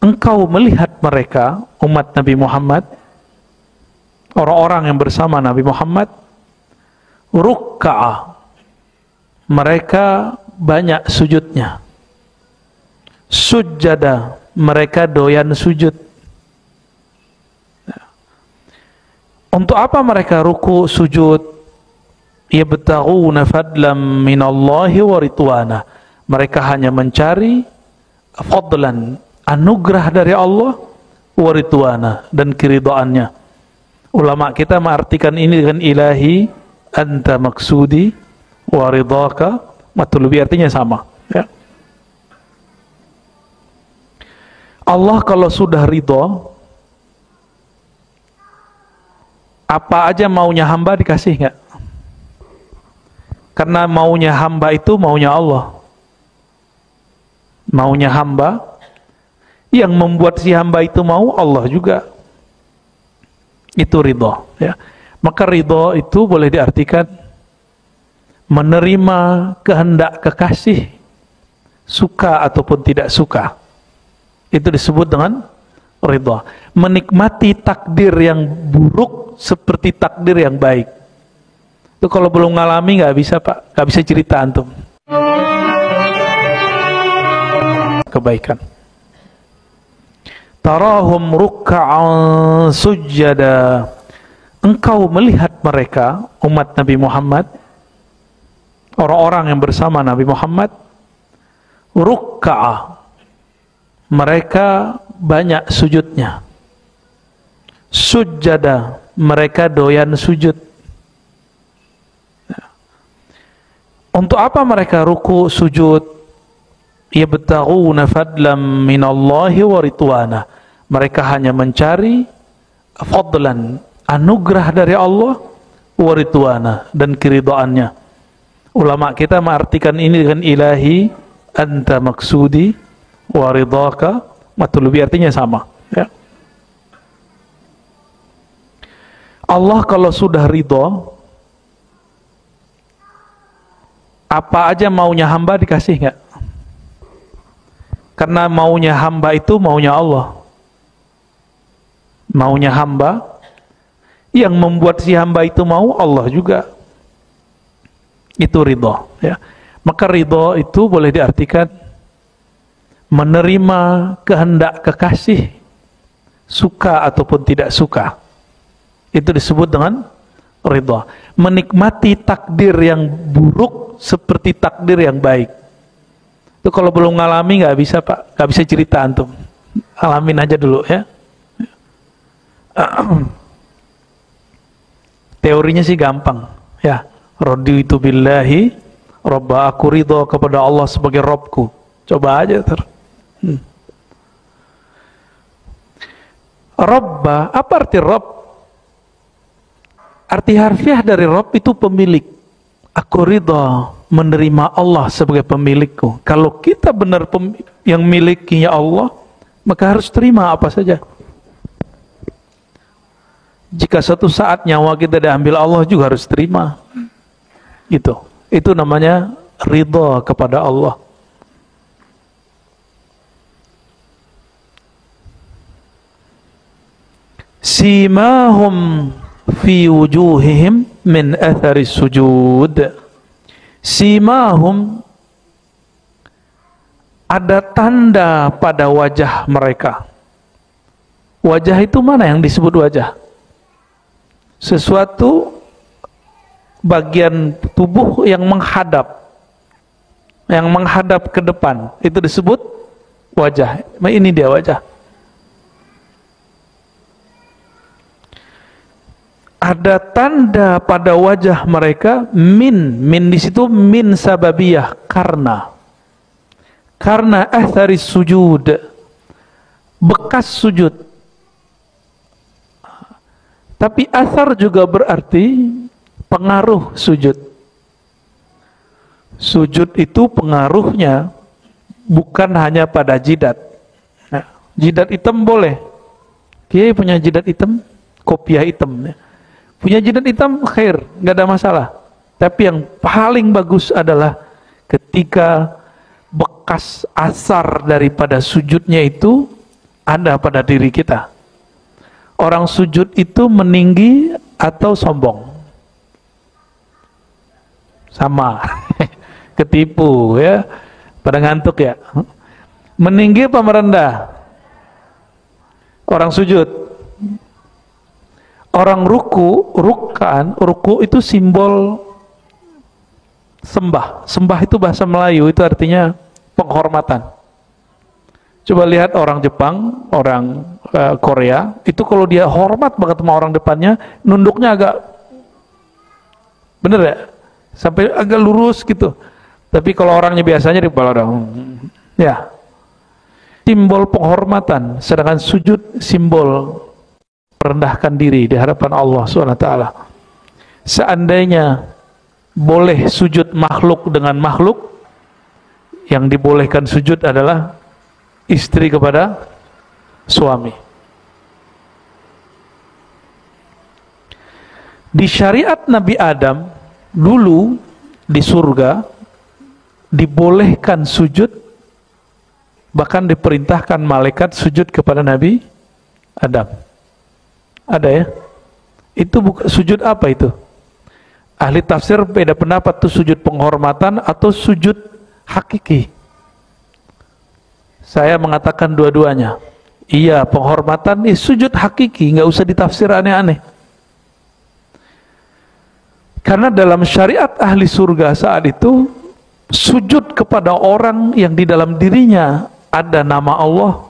engkau melihat mereka, umat Nabi Muhammad, orang-orang yang bersama Nabi Muhammad, rukka'a, mereka banyak sujudnya, sujada, mereka doyan sujud. Untuk apa mereka ruku sujud? Yabtaghuna fadlan minallahi wa ridwana. Mereka hanya mencari fadlan, anugerah dari Allah, wa ridwana, dan keridhaannya. Ulama kita mengartikan ini dengan ilahi, anta maksudi, wa ridhaka matlubi, artinya sama, ya. Allah kalau sudah ridho, apa aja maunya hamba dikasih nggak? Karena maunya hamba itu maunya Allah. Maunya hamba, yang membuat si hamba itu mau Allah juga. Itu ridho, ya. Maka ridho itu boleh diartikan menerima kehendak kekasih, suka ataupun tidak suka. Itu disebut dengan ridho. Menikmati takdir yang buruk seperti takdir yang baik. Itu kalau belum ngalami nggak bisa, Pak, nggak bisa cerita antum kebaikan. Tarahum rukka'an sujada. Engkau melihat mereka, umat Nabi Muhammad, orang-orang yang bersama Nabi Muhammad, rukka'a, mereka banyak sujudnya, sujada, mereka doyan sujud. Untuk apa mereka ruku sujud? Yabtaghuna fadlan minallahi wa ridwana. Mereka hanya mencari fadlan, anugerah dari Allah, wa ridwana, dan keridhaannya. Ulama kita mengartikan ini dengan ilahi, anta maksudi, wa ridhaka matlubi, artinya sama, ya. Allah kalau sudah ridho, apa aja maunya hamba dikasih nggak? Karena maunya hamba itu maunya Allah. Maunya hamba, yang membuat si hamba itu mau Allah juga. Itu ridho, ya. Maka ridho itu boleh diartikan menerima kehendak kekasih, suka ataupun tidak suka. Itu disebut dengan ridho. Menikmati takdir yang buruk seperti takdir yang baik. Itu kalau belum ngalami nggak bisa, Pak, nggak bisa cerita antum. Alamin aja dulu, ya. Teorinya sih gampang, ya. Raditu billahi robba, aku ridho kepada Allah sebagai Robku. Coba aja Robba, apa arti Rob? Arti harfiah dari Rob itu pemilik. Aku ridho menerima Allah sebagai pemilikku. Kalau kita benar yang milikinya Allah, maka harus terima apa saja. Jika suatu saat nyawa kita diambil Allah, juga harus terima. Itu namanya ridho kepada Allah. Simahum fi wujuhihim min athari sujud. Simahum, ada tanda pada wajah mereka. Wajah itu mana yang disebut wajah? Sesuatu bagian tubuh yang menghadap ke depan, itu disebut wajah. Ini dia wajah. Ada tanda pada wajah mereka, min di situ min sababiyah, karena athari sujud, bekas sujud. Tapi athar juga berarti pengaruh sujud. Sujud itu pengaruhnya bukan hanya pada jidat. Nah, jidat hitam boleh. Kiai punya jidat hitam, kopiah hitam, ya. Punya jidat hitam, khair, nggak ada masalah. Tapi yang paling bagus adalah ketika bekas asar daripada sujudnya itu ada pada diri kita. Orang sujud itu meninggi atau sombong? Sama. Ketipu ya. Pada ngantuk ya. Meninggi apa merendah? Orang sujud. Orang ruku itu simbol sembah. Sembah itu bahasa Melayu, itu artinya penghormatan. Coba lihat orang Jepang, orang Korea, itu kalau dia hormat banget sama orang depannya, nunduknya agak, bener ya? Sampai agak lurus gitu. Tapi kalau orangnya biasanya di kepala dong, ya. Simbol penghormatan, sedangkan sujud simbol merendahkan diri di hadapan Allah SWT. Seandainya boleh sujud makhluk dengan makhluk, yang dibolehkan sujud adalah istri kepada suami. Di syariat Nabi Adam dulu di surga dibolehkan sujud, bahkan diperintahkan malaikat sujud kepada Nabi Adam. Ada ya? Itu bukan sujud apa itu? Ahli tafsir beda pendapat, itu sujud penghormatan atau sujud hakiki. Saya mengatakan dua-duanya. Iya, penghormatan, sujud hakiki, nggak usah ditafsir aneh-aneh. Karena dalam syariat ahli surga saat itu, sujud kepada orang yang di dalam dirinya ada nama Allah,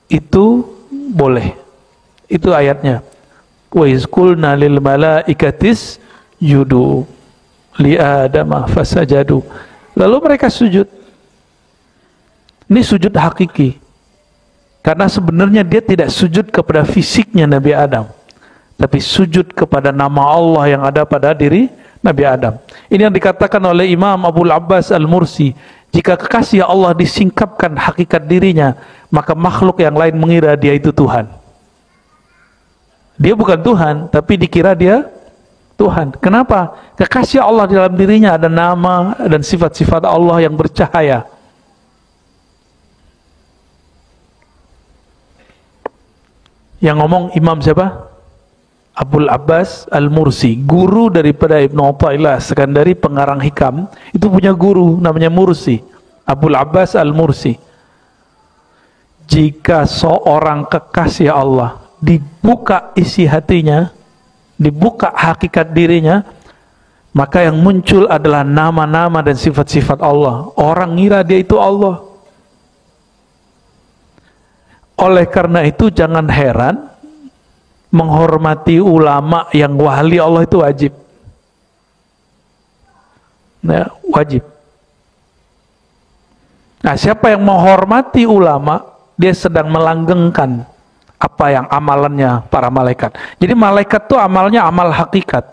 itu boleh. Itu ayatnya. Wa iz qulna lil malaikatis yudu li adama fasajadu. Lalu mereka sujud. Ini sujud hakiki. Karena sebenarnya dia tidak sujud kepada fisiknya Nabi Adam, tapi sujud kepada nama Allah yang ada pada diri Nabi Adam. Ini yang dikatakan oleh Imam Abul Abbas Al-Mursi, jika kekasih Allah disingkapkan hakikat dirinya, maka makhluk yang lain mengira dia itu Tuhan. Dia bukan Tuhan, tapi dikira dia Tuhan. Kenapa? Kekasih Allah di dalam dirinya ada nama dan sifat-sifat Allah yang bercahaya. Yang ngomong Imam siapa? Abul Abbas Al-Mursi, guru daripada Ibnu Athaillah Sekandari, pengarang hikam. Itu punya guru namanya Mursi, Abul Abbas Al-Mursi. Jika seorang kekasih Allah dibuka isi hatinya, dibuka hakikat dirinya, maka yang muncul adalah nama-nama dan sifat-sifat Allah. Orang ngira dia itu Allah. Oleh karena itu jangan heran, menghormati ulama yang wali Allah itu wajib. Nah, wajib. Nah, siapa yang menghormati ulama, dia sedang melanggengkan apa yang amalannya para malaikat. Jadi malaikat itu amalnya amal hakikat.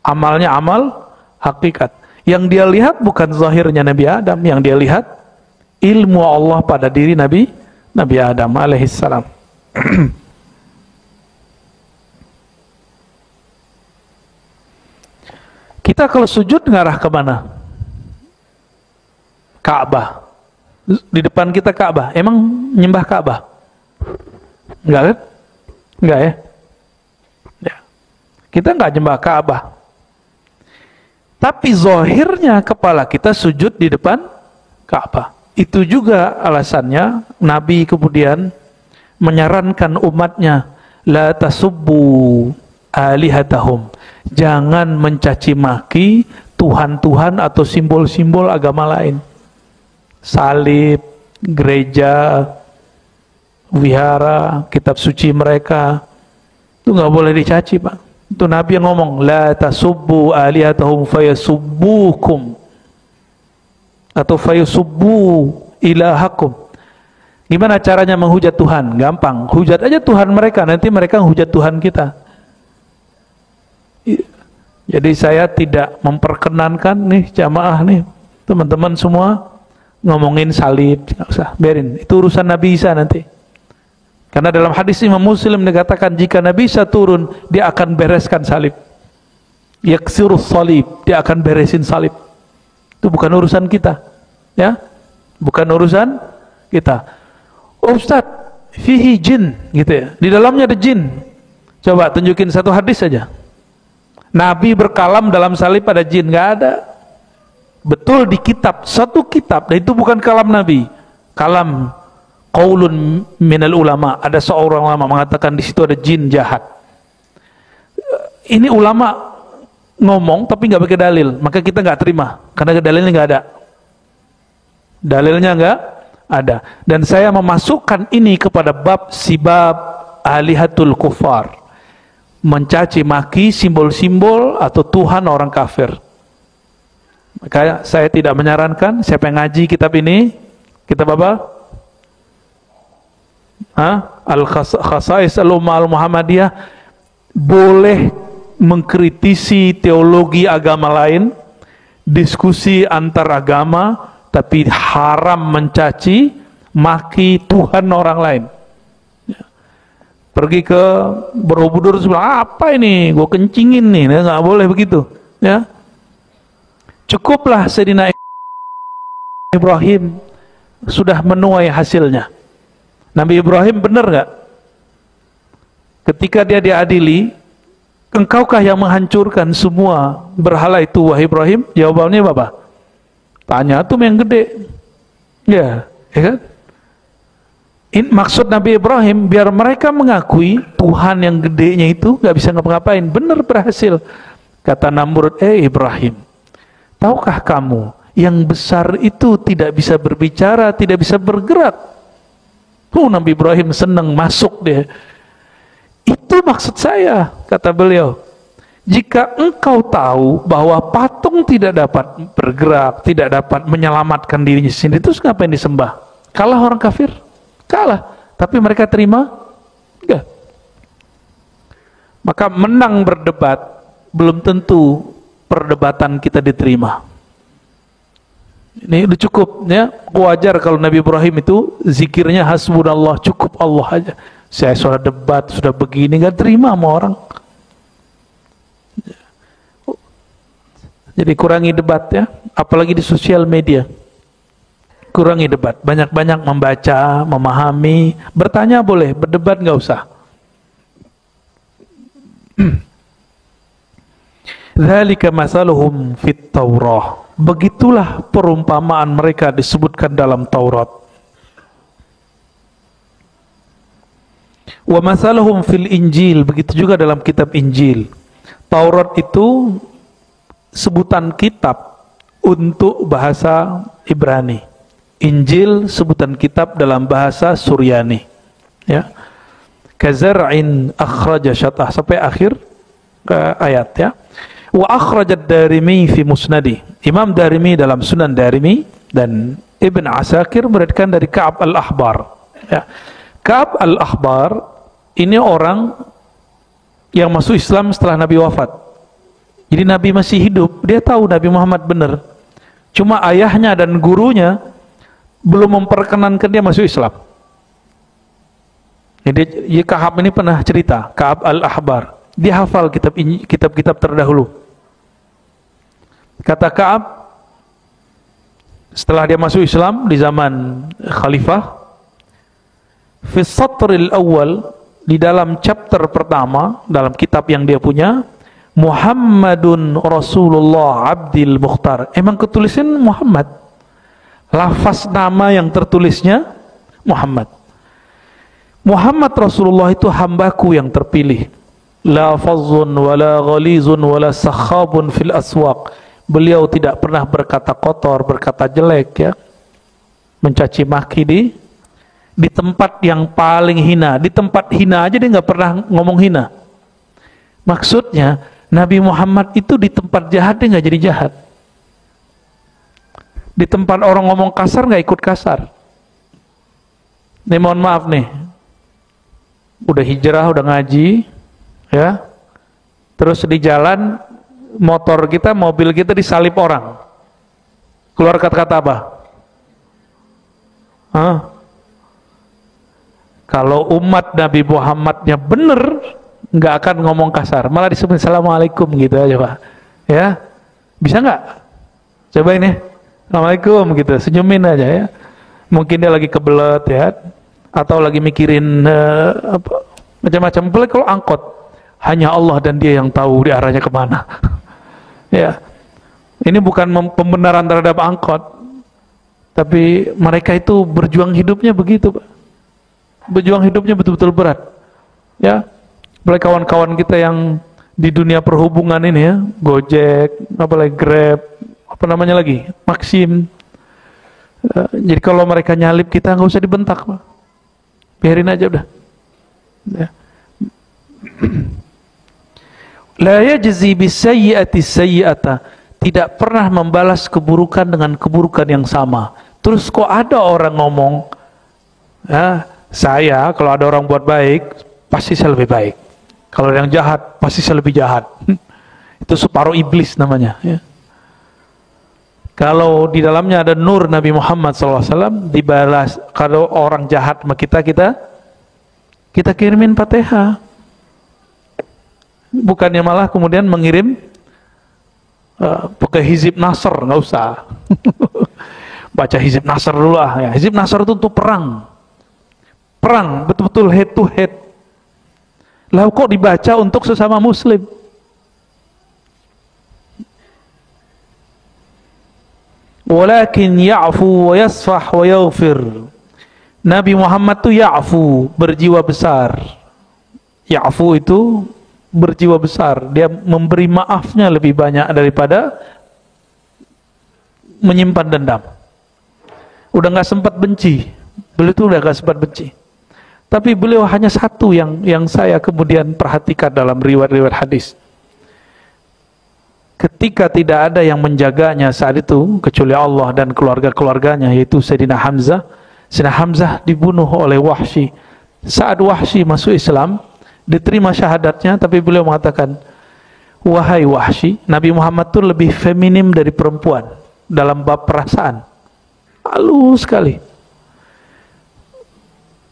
Amalnya amal hakikat. Yang dia lihat bukan zahirnya Nabi Adam, yang dia lihat ilmu Allah pada diri Nabi Adam alaihissalam. Kita kalau sujud ngarah kemana? Ka'bah. Di depan kita Ka'bah. Emang nyembah Ka'bah? Enggak kan? Enggak ya? Ya. Kita enggak nyembah Ka'bah. Tapi zahirnya kepala kita sujud di depan Ka'bah. Itu juga alasannya Nabi kemudian menyarankan umatnya, la tasubbu alihatahum, jangan mencaci maki Tuhan-Tuhan atau simbol-simbol agama lain. Salib, gereja, wihara, kitab suci mereka, itu nggak boleh dicaci, Pak. Itu Nabi yang ngomong, la tasubbu alihatahum fayasubbukum, atau fayusubbu ilahakum. Gimana caranya menghujat Tuhan? Gampang, hujat aja Tuhan mereka, nanti mereka menghujat Tuhan kita. Jadi saya tidak memperkenankan nih jamaah nih, teman-teman semua ngomongin salib, nggak usah, biarin. Itu urusan Nabi Isa nanti. Karena dalam hadis Imam Muslim dikatakan jika Nabi Isa turun, dia akan bereskan salib. Yaksirus salib, dia akan beresin salib. Itu bukan urusan kita, ya, bukan urusan kita. Oh, Ustaz, fihi jin, gitu ya. Di dalamnya ada jin. Coba tunjukin satu hadis saja. Nabi berkalam dalam salib ada jin, nggak ada. Betul di kitab, satu kitab, dan itu bukan kalam Nabi. Kalam qaulun minal ulama, ada seorang ulama mengatakan di situ ada jin jahat. Ini ulama ngomong tapi nggak pakai dalil, maka kita nggak terima karena dalilnya nggak ada. Dalilnya nggak ada. Dan saya memasukkan ini kepada bab sibab alihatul kufar, mencaci maki simbol-simbol atau Tuhan orang kafir. Maka saya tidak menyarankan siapa yang ngaji kitab ini, kitab apa? Al-Khasais al-Ummah al-Muhammadiyah, boleh mengkritisi teologi agama lain, diskusi antar agama, tapi haram mencaci maki Tuhan orang lain. Pergi ke Borobudur bilang, apa ini, gue kencingin nih, nggak boleh begitu, ya. Cukuplah Sayyidina Ibrahim sudah menuai hasilnya. Nabi Ibrahim benar nggak? Ketika dia diadili, engkaukah yang menghancurkan semua berhala itu, wahai Ibrahim? Jawabannya apa? Tanya tuh yang gede, ya kan? Maksud Nabi Ibrahim biar mereka mengakui Tuhan yang gedenya itu nggak bisa ngapa-ngapain. Benar, berhasil. Kata Namrud, Ibrahim, tahukah kamu yang besar itu tidak bisa berbicara, tidak bisa bergerak? Nabi Ibrahim senang masuk dia. Itu maksud saya, kata beliau. Jika engkau tahu bahwa patung tidak dapat bergerak, tidak dapat menyelamatkan dirinya sendiri, terus ngapain disembah? Kalah orang kafir? Kalah. Tapi mereka terima? Enggak. Maka menang berdebat belum tentu perdebatan kita diterima. Ini udah cukup, ya. Wajar kalau Nabi Ibrahim itu zikirnya hasbunallah, cukup Allah aja. Saya sudah debat, sudah begini, nggak terima sama orang. Jadi kurangi debat, ya, apalagi di sosial media. Kurangi debat, banyak-banyak membaca, memahami, bertanya boleh, berdebat nggak usah. Dzalika masaluhum fit Taurah. Begitulah perumpamaan mereka disebutkan dalam Taurat. Wa masaluhum fil Injil, begitu juga dalam kitab Injil. Taurat itu sebutan kitab untuk bahasa Ibrani. Injil sebutan kitab dalam bahasa Suryani. Ya. Kazar'in akhraja syatah, sampai akhir ayat, ya. Wa akhrajad Darimi fi Musnadi. Imam Darimi dalam Sunan Darimi dan Ibn Asakir meriwayatkan dari Ka'ab al-Ahbar. Ya. Ka'ab al-Ahbar ini orang yang masuk Islam setelah Nabi wafat. Jadi Nabi masih hidup, dia tahu Nabi Muhammad benar. Cuma ayahnya dan gurunya belum memperkenankan dia masuk Islam. Jadi Ka'ab ini pernah cerita, Ka'ab al-Ahbar. Dia hafal kitab-kitab terdahulu. Kata Ka'ab, setelah dia masuk Islam di zaman Khalifah, fi satril awal, di dalam chapter pertama dalam kitab yang dia punya, Muhammadun Rasulullah Abdil Mukhtar. Emang ketulisan Muhammad, lafaz nama yang tertulisnya Muhammad. Muhammad Rasulullah itu hambaku yang terpilih. La fazzun wala ghalizun wala sakhabun fil aswaq. Beliau tidak pernah berkata kotor, berkata jelek, ya, mencaci maki di tempat yang paling hina. Di tempat hina aja dia nggak pernah ngomong hina. Maksudnya Nabi Muhammad itu di tempat jahat dia nggak jadi jahat. Di tempat orang ngomong kasar nggak ikut kasar. Nih mohon maaf nih, udah hijrah, udah ngaji, ya, terus di jalan motor kita, mobil kita disalip orang, keluar kata-kata apa? Kalau umat Nabi Muhammadnya bener, nggak akan ngomong kasar, malah disebut assalamualaikum gitu aja, Pak. Ya, bisa nggak? Coba ini, assalamualaikum gitu, senyumin aja, ya. Mungkin dia lagi kebelet, ya. atau lagi mikirin macam-macam. Apalagi kalau angkot, hanya Allah dan Dia yang tahu di arahnya kemana. Ya, ini bukan pembenaran terhadap angkot, tapi mereka itu berjuang hidupnya begitu, Pak. Berjuang hidupnya betul-betul berat. Ya, apalagi kawan-kawan kita yang di dunia perhubungan ini ya, Gojek, apalagi Grab, apa namanya lagi, Maxim. Jadi kalau mereka nyalip kita nggak usah dibentak, Pak. Biarin aja udah. Ya. La yajzi bisayyi'ati sayyi'ata, tidak pernah membalas keburukan dengan keburukan yang sama. Terus kok ada orang ngomong, ya, saya kalau ada orang buat baik pasti saya lebih baik, kalau yang jahat pasti saya lebih jahat. Itu separuh iblis namanya, ya. Kalau di dalamnya ada nur Nabi Muhammad SAW, dibalas. Kalau orang jahat sama kita kirimin Fatihah. Bukannya malah kemudian mengirim pakai hizib Nasr, nggak usah. Baca hizib Nasr dulu lah. Ya. Hizib Nasr itu untuk perang, betul-betul head to head. Lalu kok dibaca untuk sesama Muslim? Walakin ya'fu wa yasfah wa yaghfir. Nabi Muhammad itu ya'fu, berjiwa besar. Ya'fu itu berjiwa besar. Dia memberi maafnya lebih banyak daripada menyimpan dendam. Udah nggak sempat benci. Beliau itu udah nggak sempat benci. Tapi beliau hanya satu yang saya kemudian perhatikan dalam riwayat-riwayat hadis. Ketika tidak ada yang menjaganya saat itu kecuali Allah dan keluarga-keluarganya, yaitu Sayyidina Hamzah. Sayyidina Hamzah dibunuh oleh Wahsy. Saat Wahsy masuk Islam, diterima syahadatnya, tapi beliau mengatakan, wahai Wahsy, Nabi Muhammad itu lebih feminim dari perempuan dalam bab perasaan. Halus sekali.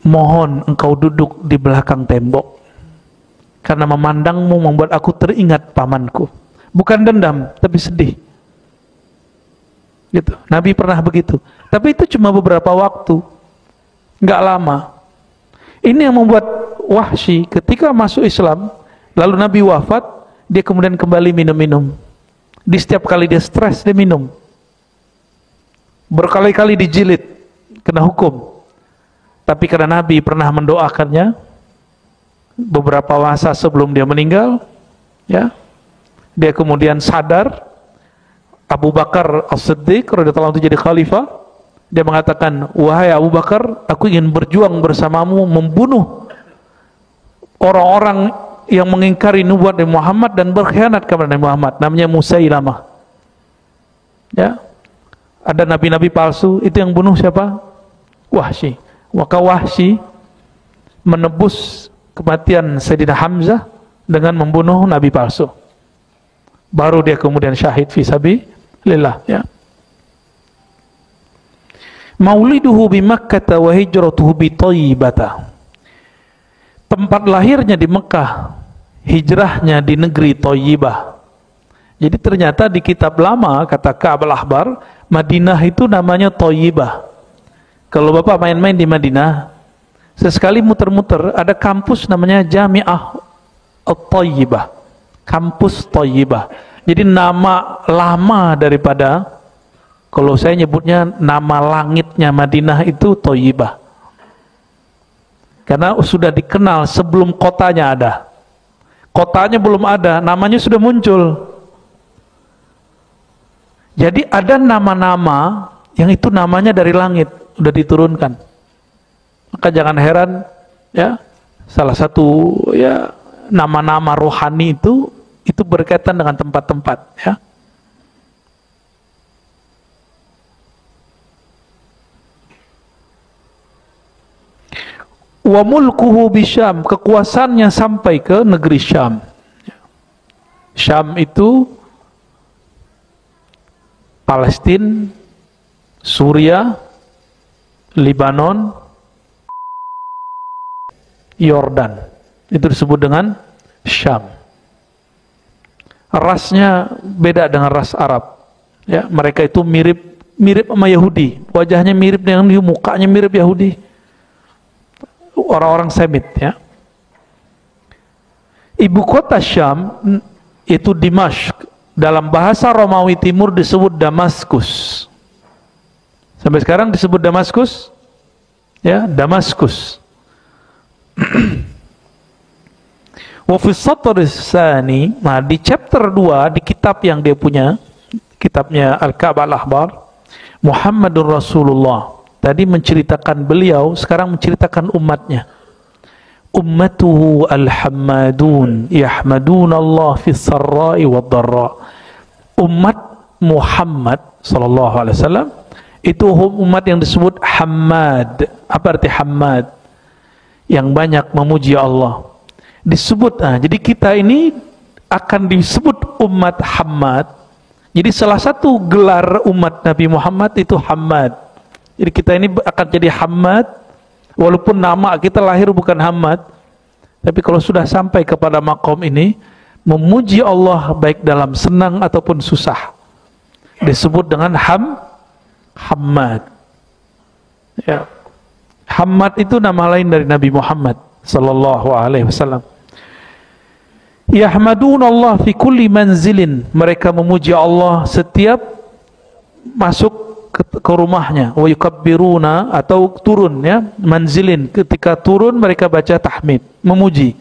Mohon engkau duduk di belakang tembok, karena memandangmu membuat aku teringat pamanku. Bukan dendam, tapi sedih. Gitu. Nabi pernah begitu. Tapi itu cuma beberapa waktu, nggak lama. Ini yang membuat Wahsy ketika masuk Islam, lalu Nabi wafat, dia kemudian kembali minum-minum. Di setiap kali dia stres, dia minum. Berkali-kali dijilid, kena hukum. Tapi karena Nabi pernah mendoakannya beberapa masa sebelum dia meninggal, ya, dia kemudian sadar. Abu Bakar As-Siddiq radhiyallahu anhu jadi khalifah. Dia mengatakan, wahai Abu Bakar, aku ingin berjuang bersamamu membunuh orang-orang yang mengingkari nubuat Nabi Muhammad dan berkhianat kepada Nabi Muhammad. Namanya Musailamah. Ya, ada nabi-nabi palsu. Itu yang bunuh siapa? Wahsy. Maka Wahsy menebus kematian Sayyidina Hamzah dengan membunuh nabi palsu. Baru dia kemudian syahid fi sabilillah, ya. Mauliduhu bi Makkah wa hijratuhu bi Thayyibah. Tempat lahirnya di Mekah, hijrahnya di negeri Thayyibah. Jadi ternyata di kitab lama kata Ka'ab al-Ahbar, Madinah itu namanya Thayyibah. Kalau Bapak main-main di Madinah, sesekali muter-muter ada kampus namanya Jami'ah At-Thayyibah. Kampus Thayyibah. Jadi nama lama daripada, kalau saya nyebutnya nama langitnya Madinah itu Thayyibah. Karena sudah dikenal sebelum kotanya ada. Kotanya belum ada, namanya sudah muncul. Jadi ada nama-nama yang itu namanya dari langit, sudah diturunkan. Maka jangan heran, ya, salah satu ya nama-nama rohani itu berkaitan dengan tempat-tempat, ya. Wa mulkuhu bisyam, kekuasaannya sampai ke negeri Syam. Syam itu Palestina, Suria, Lebanon, Yordan. Itu disebut dengan Syam. Rasnya beda dengan ras Arab. Ya, mereka itu mirip sama Yahudi. Wajahnya mirip dengan Yahudi, mukanya mirip Yahudi. orang-orang Semit ya. Ibu kota Syam itu Dimashq. Dalam bahasa Romawi Timur disebut Damaskus. Sampai sekarang disebut Damaskus, ya, Damaskus. Wa fi satr tsani, nah di chapter 2 di kitab yang dia punya, kitabnya Al-Ka'bah Al-Ahbar, Muhammadur Rasulullah. Tadi menceritakan beliau, sekarang menceritakan umatnya. Ummatuhu al-hammadun yahmadun Allah fi sarra'i wad dharra. Umat Muhammad sallallahu alaihi wasallam itu umat yang disebut Hammad. Apa arti Hammad? Yang banyak memuji Allah. Disebut, jadi kita ini akan disebut umat Hammad. Jadi salah satu gelar umat Nabi Muhammad itu Hammad. Jadi kita ini akan jadi Hammad, walaupun nama kita lahir bukan Hammad, tapi kalau sudah sampai kepada makom ini, memuji Allah baik dalam senang ataupun susah, disebut dengan Hammad. Ya. Hammad itu nama lain dari Nabi Muhammad sallallahu alaihi wasallam. Yahmadun Allah fi kulli manzilin, mereka memuji Allah setiap masuk ke rumahnya. Wa yukabbiruna, atau turun ya, manzilin, ketika turun mereka baca tahmid, memuji.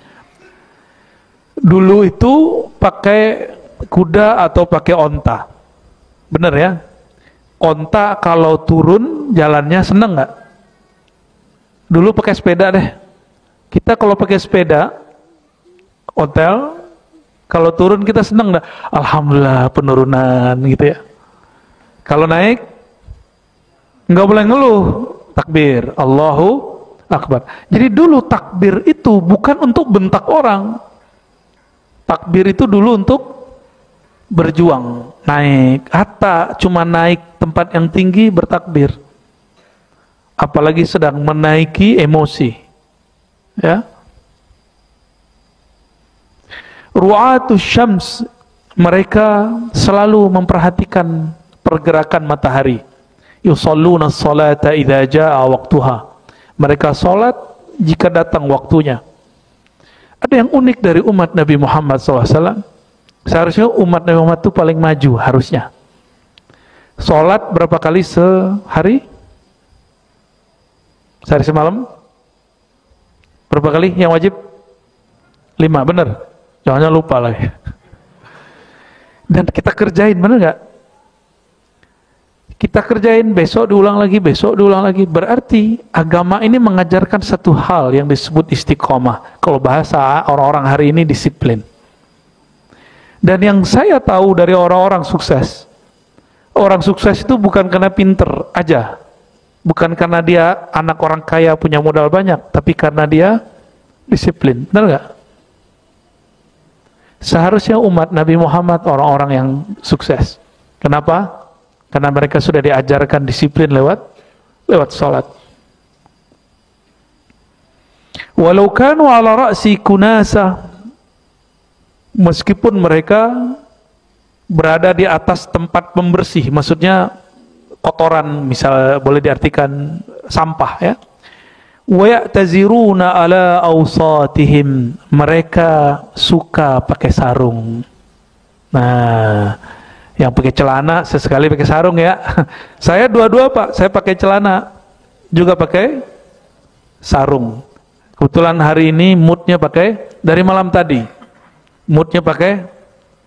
Dulu itu pakai kuda atau pakai onta. Benar ya? Onta kalau turun jalannya seneng nggak? Dulu pakai sepeda deh. Kita kalau pakai sepeda ontel, kalau turun kita seneng nggak? Alhamdulillah penurunan gitu ya. Kalau naik nggak boleh ngeluh, takbir, Allahu Akbar. Jadi dulu takbir itu bukan untuk bentak orang. Takbir itu dulu untuk berjuang, naik. Hatta cuma naik tempat yang tinggi bertakbir. Apalagi sedang menaiki emosi. Ya. Ru'atus syams, mereka selalu memperhatikan pergerakan matahari. Yusalluna as-salata idza jaa waqtuha. Mereka salat jika datang waktunya. Ada yang unik dari umat Nabi Muhammad SAW. Seharusnya umat Nabi Muhammad itu paling maju harusnya. Salat berapa kali sehari? Sehari semalam? Berapa kali yang wajib? 5, benar? Jangan lupa lagi. Dan kita kerjain, benar nggak? Kita kerjain, besok diulang lagi, besok diulang lagi. Berarti agama ini mengajarkan satu hal yang disebut istiqomah. Kalau bahasa orang-orang hari ini disiplin. Dan yang saya tahu dari orang-orang sukses, orang sukses itu bukan karena pinter aja, bukan karena dia anak orang kaya punya modal banyak, tapi karena dia disiplin. Benar nggak? Seharusnya umat Nabi Muhammad orang-orang yang sukses. Kenapa? Karena mereka sudah diajarkan disiplin lewat salat. Walau kanu ala ra'si kunasa, meskipun mereka berada di atas tempat pembersih, maksudnya kotoran, misal boleh diartikan sampah ya. Wa ya'taziruna ala awsatihim, mereka suka pakai sarung. Nah, yang pakai celana sesekali pakai sarung ya. Saya dua-dua Pak, saya pakai celana juga pakai sarung. Kebetulan hari ini moodnya pakai, dari malam tadi moodnya pakai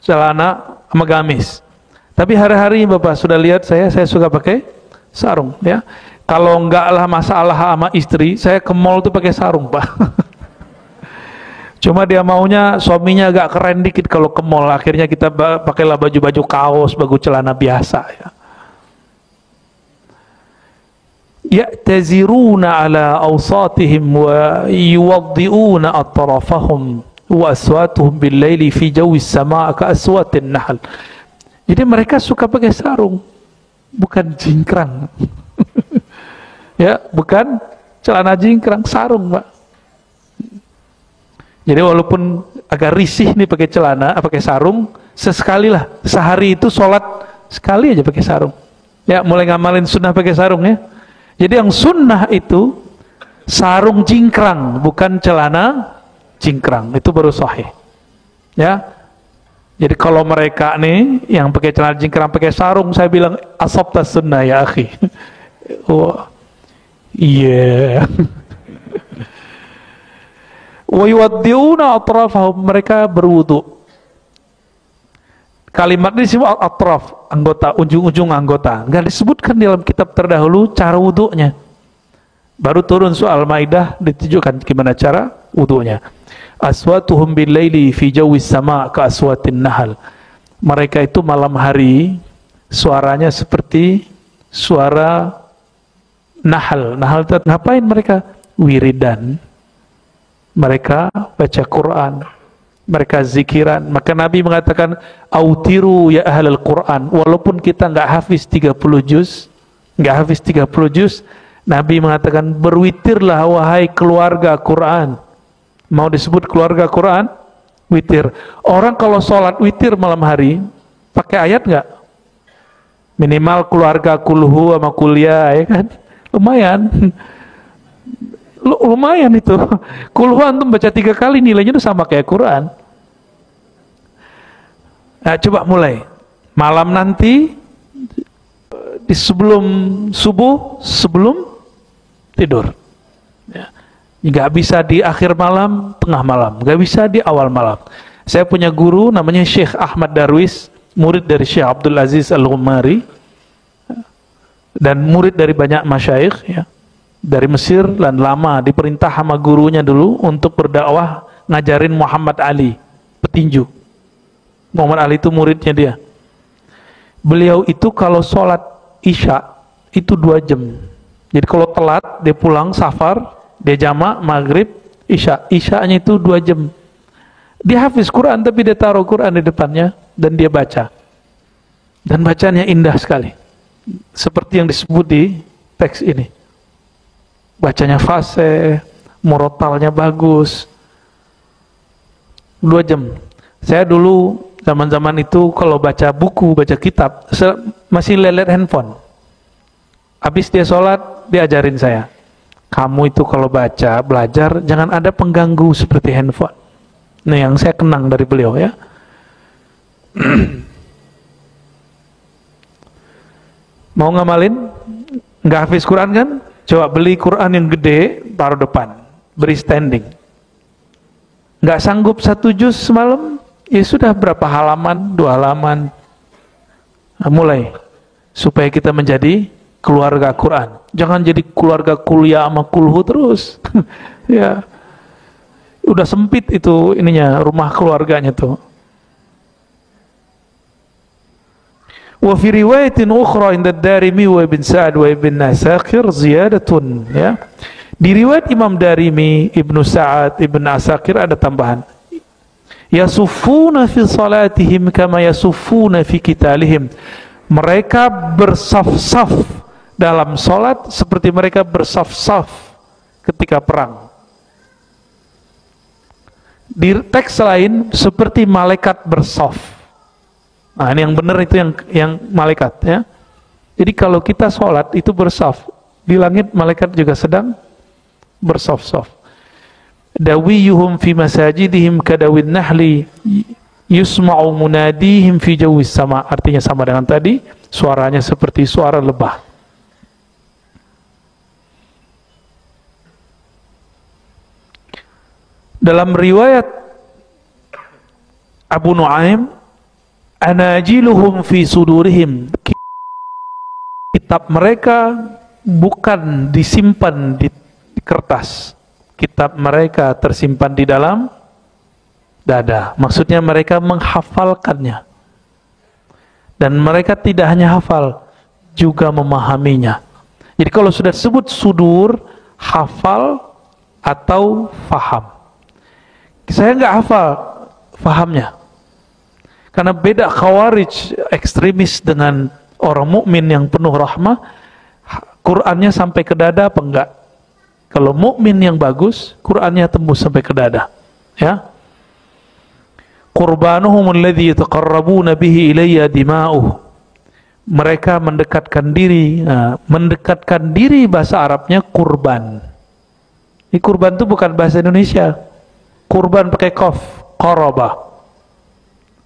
celana sama gamis. Tapi hari-hari Bapak sudah lihat saya suka pakai sarung ya. Kalau enggak lah masalah sama istri, saya ke mall tuh pakai sarung Pak. Cuma dia maunya suaminya agak keren dikit kalau ke mall. Akhirnya kita pakailah baju-baju kaos, baju celana biasa ya. Ya'taziruna ala awsatihim wa yuwaddi'una atrafahum wa aswatuhum bil-laili fi jawis sama' ka aswatin nahl. Jadi mereka suka pakai sarung, bukan jingkrang. Ya, bukan celana jingkrang, sarung, Pak. Jadi walaupun agak risih nih pakai celana, pakai sarung, sesekali lah, sehari itu sholat sekali aja pakai sarung. Ya, mulai ngamalin sunnah pakai sarung ya. Jadi yang sunnah itu sarung cingkrang, bukan celana cingkrang, itu baru sahih. Ya, jadi kalau mereka nih yang pakai celana cingkrang, pakai sarung, saya bilang asabta sunnah ya akhi. Oh, iya. Wa yuwaddi'una atrafahum, mereka berwudu. Kalimat ini disebut atraf, anggota, ujung-ujung anggota. Enggak disebutkan dalam kitab terdahulu cara wudunya. Baru turun soal Maidah ditunjukkan gimana cara wudunya. Aswatuhum bil laili fi jawis sama ka aswatin nahal. Mereka itu malam hari suaranya seperti suara nahal. Nahal itu ngapain mereka? Wiridan. Mereka baca Quran, mereka zikiran. Maka Nabi mengatakan, autiru ya ahlal Quran. Walaupun kita nggak hafiz 30 juz, Nabi mengatakan, berwitirlah wahai keluarga Quran. Mau disebut keluarga Quran? Witir. Orang kalau sholat witir malam hari, pakai ayat nggak? Minimal keluarga kulhu sama kuliah, ya kan? Lumayan. Lumayan itu. Kulhuan tuh baca 3 kali, nilainya tuh sama kayak Quran. Nah, coba mulai malam nanti di sebelum subuh, sebelum tidur. Ya. Nggak bisa di akhir malam, tengah malam, nggak bisa di awal malam. Saya punya guru namanya Syekh Ahmad Darwis, murid dari Syekh Abdul Aziz Al-Ghumari dan murid dari banyak masyayikh, ya, dari Mesir, dan lama diperintah sama gurunya dulu untuk berdakwah ngajarin Muhammad Ali, petinju. Muhammad Ali itu muridnya dia. Beliau itu kalau sholat isya itu 2 jam. Jadi kalau telat dia pulang safar, dia jamak maghrib isya, isyanya itu 2 jam. Dia hafiz Quran tapi dia taruh Quran di depannya dan dia baca. Dan bacanya indah sekali. Seperti yang disebut di teks ini. Bacanya fasih, murotalnya bagus. 2 jam. Saya dulu zaman-zaman itu kalau baca buku, baca kitab, masih lelet handphone. Habis dia sholat, diajarin saya, kamu itu kalau baca, belajar, jangan ada pengganggu seperti handphone. Nah, yang saya kenang dari beliau, ya. Mau ngamalin? Nggak hafiz Quran kan? Coba beli Quran yang gede, taruh depan, beri standing. Nggak sanggup 1 juz semalam, ya sudah berapa halaman, 2 halaman. Nah, mulai supaya kita menjadi keluarga Quran. Jangan jadi keluarga kuliah sama kulhu terus. Ya, udah sempit itu ininya, rumah keluarganya tuh. Wa fi riwayatin ukhra inda Darimi wa Ibn Sa'ad wa Ibn Asakir ziyadatun, ya. Di riwayat Imam Darimi, Ibnu Sa'ad, Ibn Asakir ada tambahan. Yasuffuna fi salatihim kama yasuffuna fi qitalihim. Mereka bersaf-saf dalam salat seperti mereka bersaf-saf ketika perang. Di teks lain seperti malaikat bersaf. Nah, ini yang benar itu yang malaikat, ya. Jadi kalau kita sholat itu bersaf, di langit malaikat juga sedang bersaf-saf. Dawiyuhum fi masajidihim kadawin nahli yusma'u munadihim fi jawis sama. Artinya sama dengan tadi, suaranya seperti suara lebah. Dalam riwayat Abu Nuaim, anajiluhum fi sudurihim, kitab mereka bukan disimpan di kertas, kitab mereka tersimpan di dalam dada. Maksudnya mereka menghafalkannya, dan mereka tidak hanya hafal, juga memahaminya. Jadi kalau sudah disebut sudur, hafal atau faham. Saya nggak hafal, fahamnya. Karena beda khawarij ekstremis dengan orang mukmin yang penuh rahmah. Qurannya sampai ke dada apa enggak? Kalau mukmin yang bagus, Qurannya tembus sampai ke dada, ya. Qurbanuhum alladhi yataqarrabuna bihi ilayya dima'uh. Mereka mendekatkan diri, mendekatkan diri bahasa Arabnya kurban. Ini kurban itu bukan bahasa Indonesia. Kurban pakai qaf, qaraba.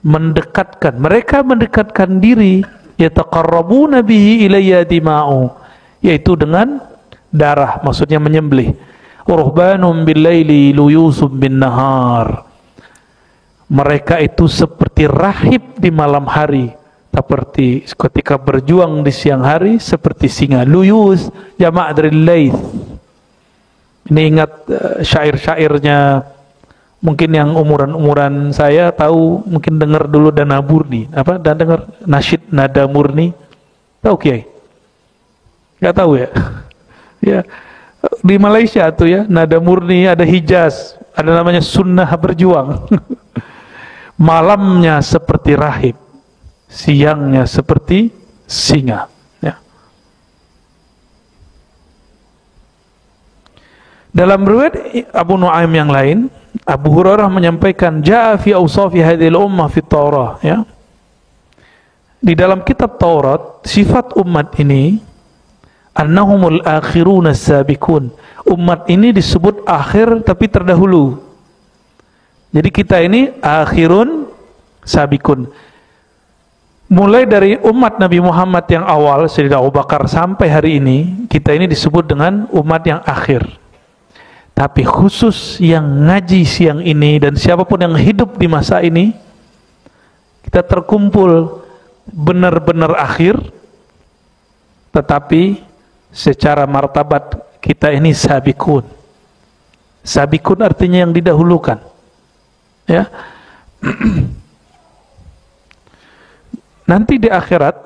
Mendekatkan. Mereka mendekatkan diri, yataqarrabuna bihi ilayya dima'u, yaitu dengan darah, maksudnya menyembelih. Ruhbanum bil-laili luyusum bin-nahar. Mereka itu seperti rahib di malam hari, seperti ketika berjuang di siang hari seperti singa. Luyus jamak dari laith. Ini ingat syair-syairnya, mungkin yang umuran-umuran saya tahu, mungkin dengar dulu Nada Murni, apa? Dan dengar nasyid Nada Murni. Tahu Kiai? Enggak tahu ya? Ya. Di Malaysia tuh ya, Nada Murni, ada Hijaz, ada namanya Sunnah Berjuang. Malamnya seperti rahib, siangnya seperti singa. Ya. Dalam riwayat Abu Nuaim yang lain, Abu Hurairah menyampaikan, "Ja'a fi awsafi hadhil ummah fi Taurah." Ya. Di dalam kitab Taurat, sifat umat ini, annahumul akhiruna sabiqun. Umat ini disebut akhir tapi terdahulu. Jadi kita ini akhirun sabiqun. Mulai dari umat Nabi Muhammad yang awal, Sayyidina Abu Bakar, sampai hari ini, kita ini disebut dengan umat yang akhir. Tapi khusus yang ngaji siang ini dan siapapun yang hidup di masa ini, kita terkumpul benar-benar akhir, tetapi secara martabat kita ini sabiqun. Sabiqun artinya yang didahulukan. Ya. Nanti di akhirat,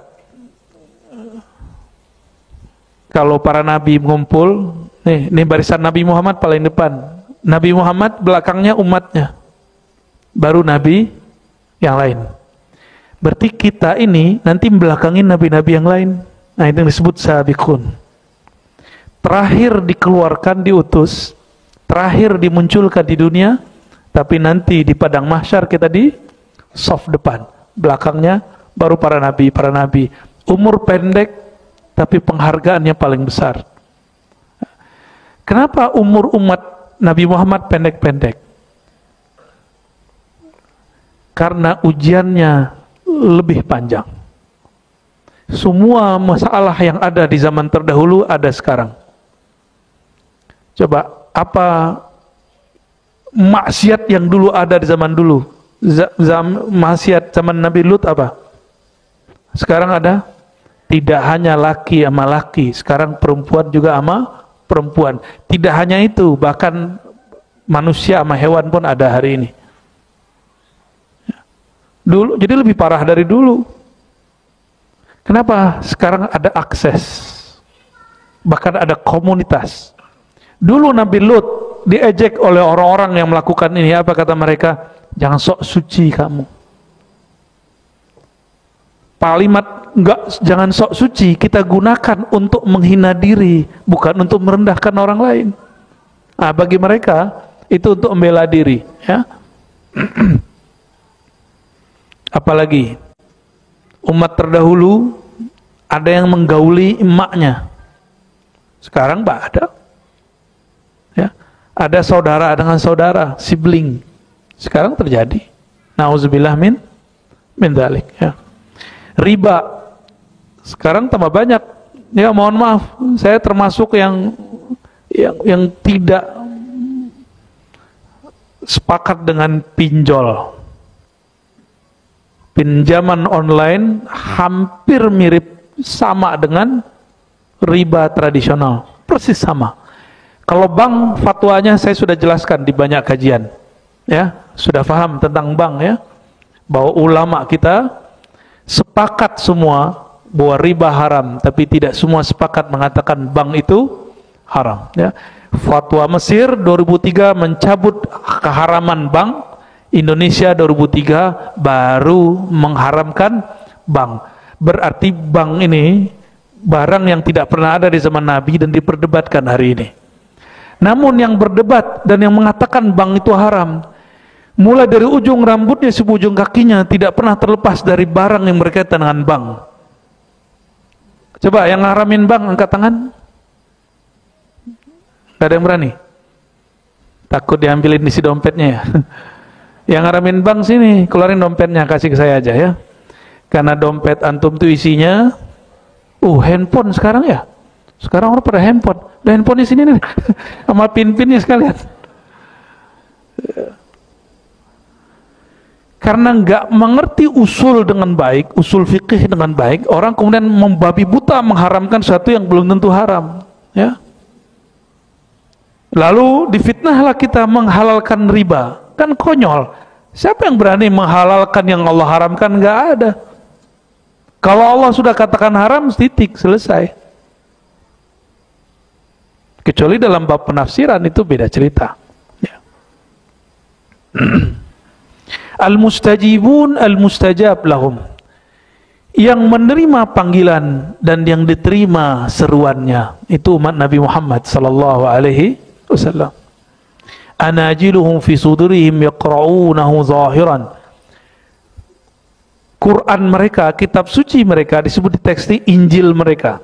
kalau para nabi mengumpul, nih barisan Nabi Muhammad paling depan, Nabi Muhammad belakangnya umatnya, baru nabi yang lain. Berarti kita ini nanti belakangin nabi-nabi yang lain. Nah, itu yang disebut sabiqun. Terakhir dikeluarkan, diutus, terakhir dimunculkan di dunia, tapi nanti di padang mahsyar kita di saf depan, belakangnya baru para nabi. Umur pendek tapi penghargaannya paling besar. Kenapa umur umat Nabi Muhammad pendek-pendek? Karena ujiannya lebih panjang. Semua masalah yang ada di zaman terdahulu ada sekarang. Coba, apa maksiat yang dulu ada di zaman dulu? Maksiat zaman Nabi Lut apa? Sekarang ada? Tidak hanya laki sama laki, sekarang perempuan juga sama perempuan. Tidak hanya itu, bahkan manusia sama hewan pun ada hari ini. Dulu, jadi lebih parah dari dulu. Kenapa? Sekarang ada akses, bahkan ada komunitas. Dulu Nabi Lut diejek oleh orang-orang yang melakukan ini. Apa kata mereka? Jangan sok suci kamu. Kalimat jangan sok suci kita gunakan untuk menghina diri, bukan untuk merendahkan orang lain. Nah, bagi mereka itu untuk membela diri, ya. Apalagi umat terdahulu ada yang menggauli emaknya. Sekarang nggak ada. Ya, ada saudara dengan saudara, sibling. Sekarang terjadi. Nauzubillah min dzalik, ya. Riba sekarang tambah banyak. Ya, mohon maaf, saya termasuk yang tidak sepakat dengan pinjol. Pinjaman online hampir mirip sama dengan riba tradisional, persis sama. Kalau bank, fatwanya saya sudah jelaskan di banyak kajian, ya, sudah paham tentang bank, ya, bahwa ulama kita sepakat semua bahwa riba haram, tapi tidak semua sepakat mengatakan bank itu haram, ya. Fatwa Mesir 2003 mencabut keharaman bank, Indonesia 2003 baru mengharamkan bank. Berarti bank ini barang yang tidak pernah ada di zaman Nabi dan diperdebatkan hari ini. Namun yang berdebat dan yang mengatakan bank itu haram, mulai dari ujung rambutnya sampai ujung kakinya tidak pernah terlepas dari barang yang berkaitan dengan bank. Coba yang ngaramin bank angkat tangan. Gak ada yang berani. Takut diambilin isi dompetnya ya. Yang ngaramin bank sini, keluarin dompetnya, kasih ke saya aja ya. Karena dompet antum tuh isinya handphone sekarang ya. Sekarang orang pada handphone. Ada handphone di sini nih. Sama pin-pinnya sekalian. Karena nggak mengerti usul dengan baik, usul fikih dengan baik, orang kemudian membabi buta mengharamkan sesuatu yang belum tentu haram, ya. Lalu difitnahlah kita menghalalkan riba. Kan konyol. Siapa yang berani menghalalkan yang Allah haramkan? Nggak ada. Kalau Allah sudah katakan haram, titik, selesai. Kecuali dalam bab penafsiran itu beda cerita. Ya. Al-mustajibun al-mustajab lahum. Yang menerima panggilan dan yang diterima seruannya itu umat Nabi Muhammad sallallahu alaihi wasallam. Anajiluhum fi sudurihim yaqra'unahu zahiran. Quran mereka, kitab suci mereka disebut di teks Injil mereka.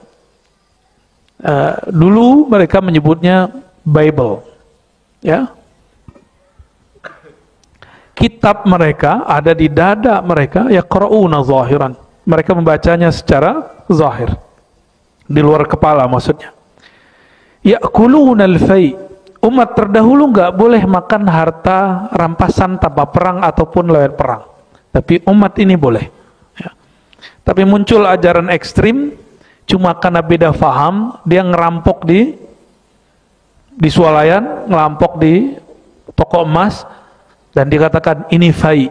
Dulu mereka menyebutnya Bible, ya. Kitab mereka ada di dada mereka, yaqra'una zahiran. Mereka membacanya secara zahir, di luar kepala maksudnya. Ya'kuluna al-fai. Umat terdahulu nggak boleh makan harta rampasan tanpa perang ataupun lewat perang. Tapi umat ini boleh. Ya. Tapi muncul ajaran ekstrim, cuma karena beda faham, dia ngerampok di swalayan, ngerampok di toko emas, dan dikatakan ini fai.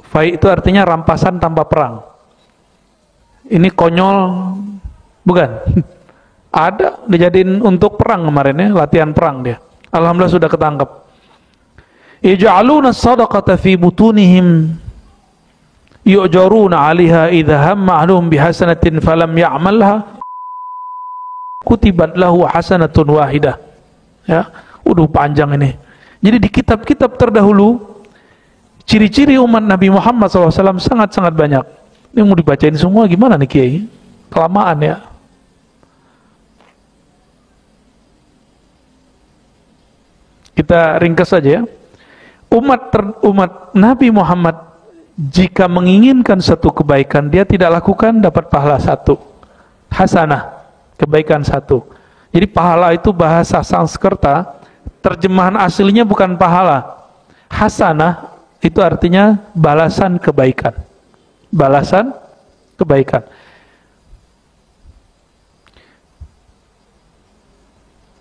Fai itu artinya rampasan tanpa perang. Ini konyol, bukan? Ada, dijadiin untuk perang kemarin ya, latihan perang dia. Alhamdulillah sudah ketangkep. Yaj'aluna as-sadaqata fi butunihim yu'jaruna 'alaiha idza hamma 'aluhum bihasanatin falam ya'malha kutibat lahu hasanatun wahidah. Ya, udah panjang ini. Jadi di kitab-kitab terdahulu ciri-ciri umat Nabi Muhammad SAW sangat-sangat banyak. Ini mau dibacain semua gimana nih Kiai? Kelamaan ya. Kita ringkas saja ya. Umat Nabi Muhammad jika menginginkan satu kebaikan, dia tidak lakukan, dapat pahala satu. Hasanah, kebaikan satu. Jadi pahala itu bahasa Sanskerta, terjemahan aslinya bukan pahala. Hasanah itu artinya balasan kebaikan. Balasan kebaikan.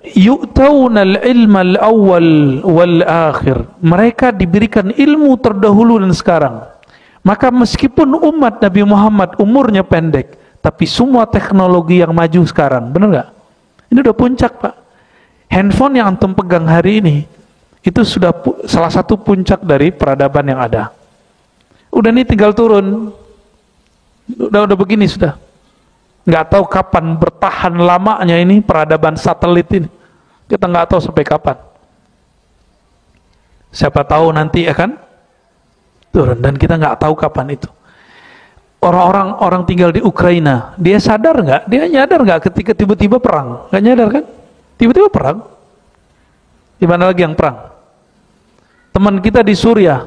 Yu'tawna al-ilma al-awwal wal-akhir. Mereka diberikan ilmu terdahulu dan sekarang. Maka meskipun umat Nabi Muhammad umurnya pendek, tapi semua teknologi yang maju sekarang, benar nggak? Ini udah puncak, Pak. Handphone yang antum pegang hari ini, itu sudah salah satu puncak dari peradaban yang ada. Udah nih tinggal turun. Udah begini sudah. Nggak tahu kapan bertahan lamanya ini peradaban satelit ini. Kita nggak tahu sampai kapan. Siapa tahu nanti akan turun dan kita nggak tahu kapan itu. Orang tinggal di Ukraina, dia sadar nggak? Dia nyadar nggak ketika tiba-tiba perang? Nggak nyadar kan? Tiba-tiba perang. Di mana lagi yang perang? Teman kita di Suriah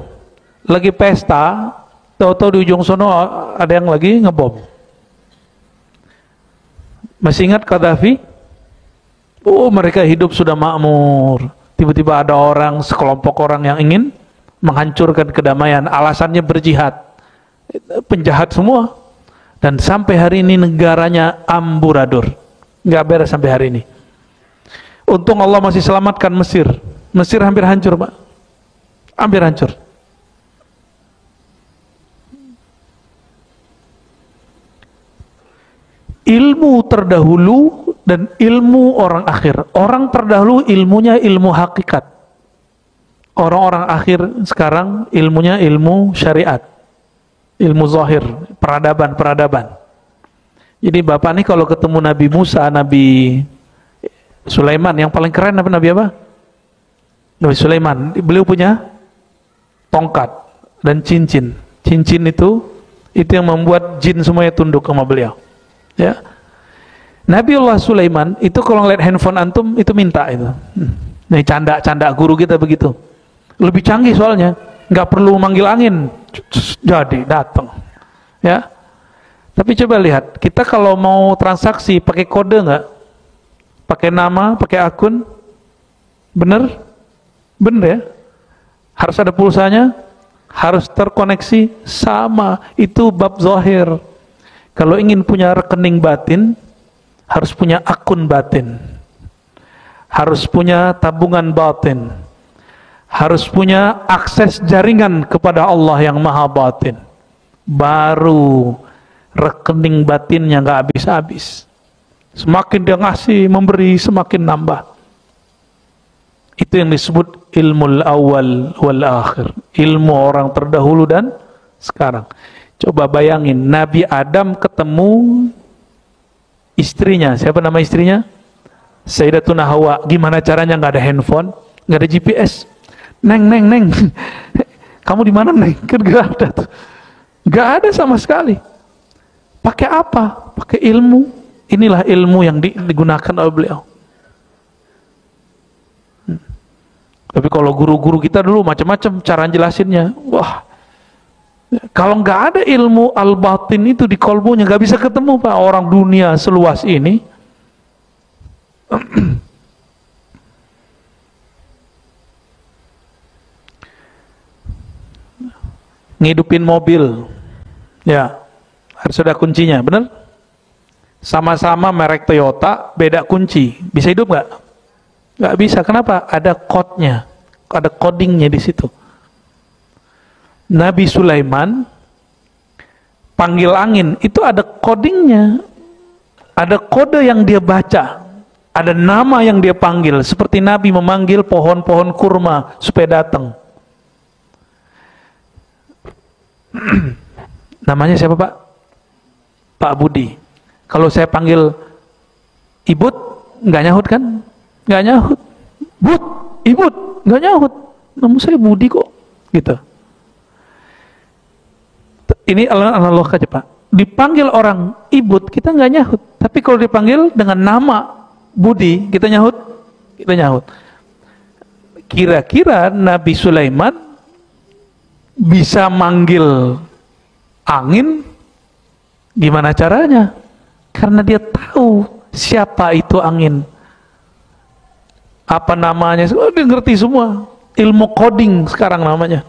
lagi pesta, tahu-tahu di ujung sono ada yang lagi ngebom. Masih ingat Qaddafi? Oh, mereka hidup sudah makmur. Tiba-tiba ada sekelompok orang yang ingin menghancurkan kedamaian. Alasannya berjihad. Penjahat semua. Dan sampai hari ini negaranya amburadul. Nggak beres sampai hari ini. Untung Allah masih selamatkan Mesir. Mesir hampir hancur, Pak. Hampir hancur. Ilmu terdahulu dan ilmu orang akhir. Orang terdahulu ilmunya ilmu hakikat. Orang-orang akhir sekarang ilmunya ilmu syariat. Ilmu zahir, peradaban. Jadi Bapak nih kalau ketemu Nabi Musa, Nabi Sulaiman, yang paling keren Nabi apa? Nabi Sulaiman. Beliau punya tongkat dan cincin. Cincin itu yang membuat jin semuanya tunduk sama beliau. Ya. Nabiullah Sulaiman itu kalau ngeliat handphone antum itu minta itu. Nih canda guru kita begitu. Lebih canggih soalnya, nggak perlu manggil angin, jadi datang. Ya. Tapi coba lihat, kita kalau mau transaksi pakai kode nggak? Pakai nama, pakai akun? Bener? Bener ya? Harus ada pulsanya, harus terkoneksi, sama. Itu bab zahir. Kalau ingin punya rekening batin, harus punya akun batin. Harus punya tabungan batin, harus punya akses jaringan kepada Allah yang maha batin, baru rekening batinnya nggak habis-habis. Semakin dia ngasih, memberi, semakin nambah. Itu yang disebut ilmu awal wal akhir, ilmu orang terdahulu dan sekarang. Coba bayangin, Nabi Adam ketemu istrinya, siapa nama istrinya? Sayyidatuna Hawa. Gimana caranya? Nggak ada handphone, nggak ada GPS. Neng, kamu di mana neng? Kan nggak ada tuh, nggak ada sama sekali. Pakai apa? Pakai ilmu. Inilah ilmu yang digunakan oleh beliau. Tapi kalau guru-guru kita dulu macam-macam cara jelasinnya. Wah, kalau nggak ada ilmu al-batin itu di kolbunya, nggak bisa ketemu Pak. Orang dunia seluas ini ngidupin mobil, ya harus ada kuncinya, bener? Sama-sama merek Toyota, beda kunci, bisa hidup nggak? Nggak bisa. Kenapa? Ada code-nya, ada codingnya di situ. Nabi Sulaiman panggil angin, itu ada codingnya, ada kode yang dia baca. Ada nama yang dia panggil, seperti Nabi memanggil pohon-pohon kurma supaya datang. Namanya siapa Pak? Pak Budi. Kalau saya panggil Ibut, nggak nyahut kan? Nggak nyahut. Bud, Ibut, nggak nyahut. Nama saya Budi kok, gitu. Ini analog aja Pak. Dipanggil orang Ibut, kita nggak nyahut. Tapi kalau dipanggil dengan nama Budi, kita nyahut? Kita nyahut. Kira-kira Nabi Sulaiman bisa manggil angin? Gimana caranya? Karena dia tahu siapa itu angin, apa namanya, dia ngerti semua. Ilmu coding sekarang namanya,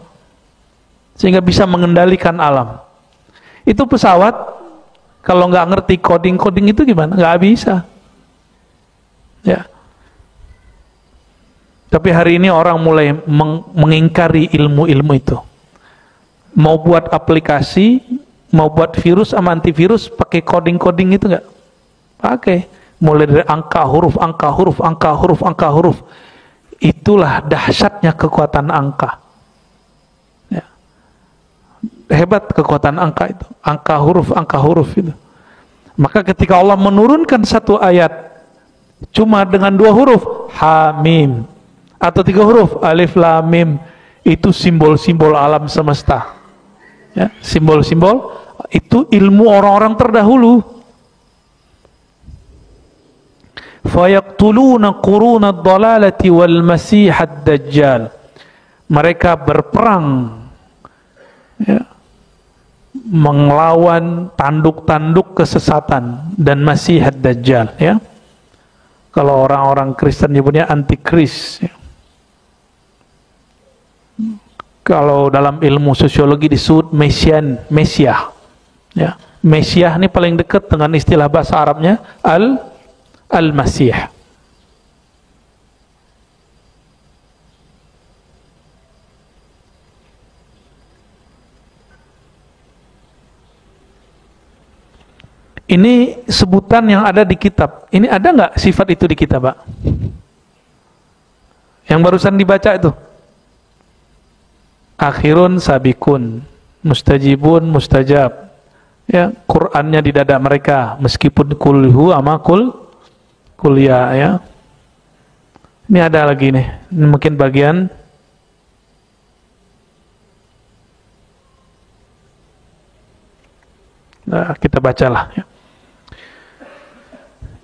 sehingga bisa mengendalikan alam. Itu pesawat, kalau nggak ngerti coding itu gimana? Nggak bisa. Ya. Tapi hari ini orang mulai mengingkari ilmu-ilmu itu. Mau buat aplikasi, mau buat virus sama antivirus, pakai coding itu nggak? Pakai. Mulai dari angka huruf. Itulah dahsyatnya kekuatan angka. Ya. Hebat kekuatan angka itu. Angka huruf itu. Maka ketika Allah menurunkan satu ayat cuma dengan 2 huruf, Hamim, atau 3 huruf, Alif Lam Mim, itu simbol-simbol alam semesta. Ya, simbol-simbol itu ilmu orang-orang terdahulu. Fayaqtuluna qurunad dalalati wal masihad dajjal. Mereka berperang, ya, melawan tanduk-tanduk kesesatan dan masihad dajjal, ya. Kalau orang-orang Kristen nyebutnya antikris, ya. Kalau dalam ilmu sosiologi disebut Mesiah. Ya. Mesiah ini paling dekat dengan istilah bahasa Arabnya Al-Masih. Ini sebutan yang ada di kitab. Ini ada nggak sifat itu di kitab, Pak? Yang barusan dibaca itu. Akhirun sabikun, mustajibun mustajab. Ya, Qur'annya di dada mereka, meskipun kulhu ama kuliah, ya. Ini ada lagi nih. Ini mungkin bagian kita bacalah, ya.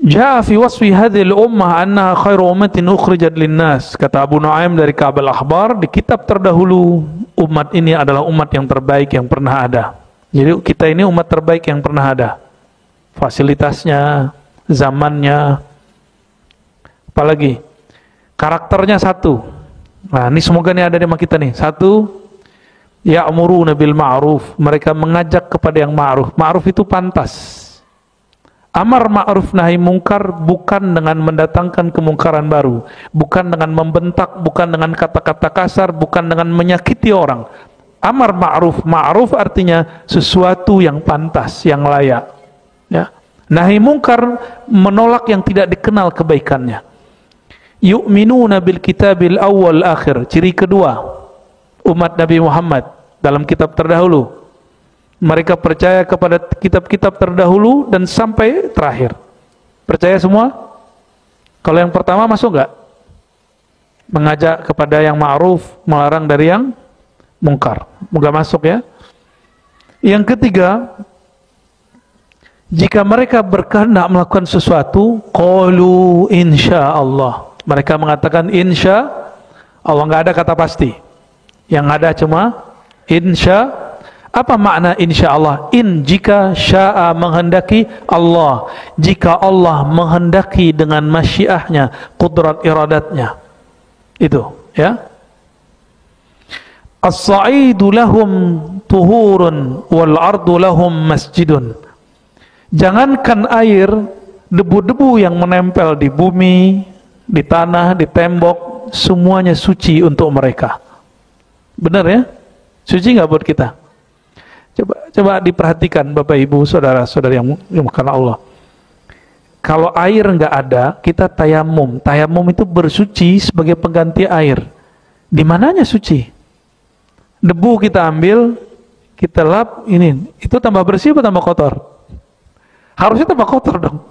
Ja'a fi wasfi hadhil ummah annaha khairu ummatin ukhrijat linnas. Kata Abu Nuaim dari Ka'ab al-Akhbar, di kitab terdahulu umat ini adalah umat yang terbaik yang pernah ada. Jadi kita ini umat terbaik yang pernah ada. Fasilitasnya, zamannya, apalagi karakternya satu. Nah, ini semoga ini ada di kita nih. Satu, ya'muruna bil ma'ruf, mereka mengajak kepada yang ma'ruf. Ma'ruf itu pantas. Amar ma'ruf nahi mungkar bukan dengan mendatangkan kemungkaran baru, bukan dengan membentak, bukan dengan kata-kata kasar, bukan dengan menyakiti orang. Amar ma'ruf, ma'ruf artinya sesuatu yang pantas, yang layak. Ya. Nahi mungkar menolak yang tidak dikenal kebaikannya. Yu'minuna bil kitabil awwal akhir. Ciri kedua umat Nabi Muhammad dalam kitab terdahulu, mereka percaya kepada kitab-kitab terdahulu dan sampai terakhir. Percaya semua? Kalau yang pertama masuk enggak? Mengajak kepada yang ma'ruf, melarang dari yang mungkar. Enggak masuk ya. Yang ketiga, jika mereka berkehendak melakukan sesuatu, qalu insyaallah. Mereka mengatakan insya Allah, enggak ada kata pasti. Yang ada cuma insya. Apa makna insya Allah? In, jika, sya'a, menghendaki, Allah, jika Allah menghendaki dengan masyiahnya, qudrat iradatnya. Itu ya. As-sa'idu lahum tuhurun wal ardu lahum masjidun. Jangankan air, debu-debu yang menempel di bumi, di tanah, di tembok, semuanya suci untuk mereka. Benar ya? Suci nggak buat kita? Coba diperhatikan Bapak Ibu, saudara-saudari yang karena Allah. Kalau air nggak ada, kita tayamum. Tayamum itu bersuci sebagai pengganti air. Di mananya suci? Debu kita ambil, kita lap, ini. Itu tambah bersih atau tambah kotor? Harusnya tambah kotor dong.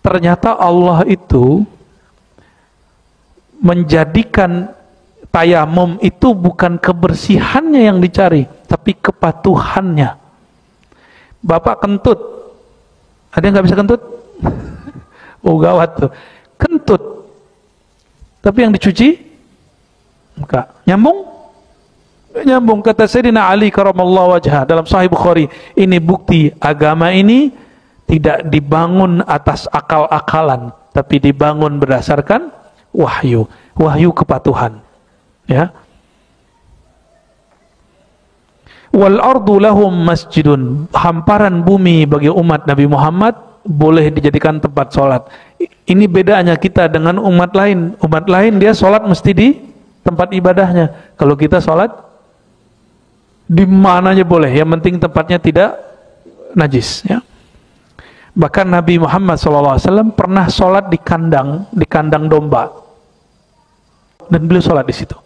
Ternyata Allah itu menjadikan tayamum itu bukan kebersihannya yang dicari, tapi kepatuhannya. Bapak kentut, ada yang nggak bisa kentut? Oh gawat tuh, kentut. Tapi yang dicuci, enggak. Nyambung? Nyambung. Kata Sayyidina Ali karamallahu wajhah dalam Sahih Bukhari, ini bukti agama ini tidak dibangun atas akal-akalan, tapi dibangun berdasarkan wahyu, wahyu kepatuhan. Ya. Wal ardu lahum masjidun. Hamparan bumi bagi umat Nabi Muhammad boleh dijadikan tempat sholat. Ini bedanya kita dengan umat lain. Umat lain dia sholat mesti di tempat ibadahnya. Kalau kita sholat di mananya boleh, yang penting tempatnya tidak najis. Ya. Bahkan Nabi Muhammad SAW pernah sholat di kandang domba, dan beliau sholat di situ.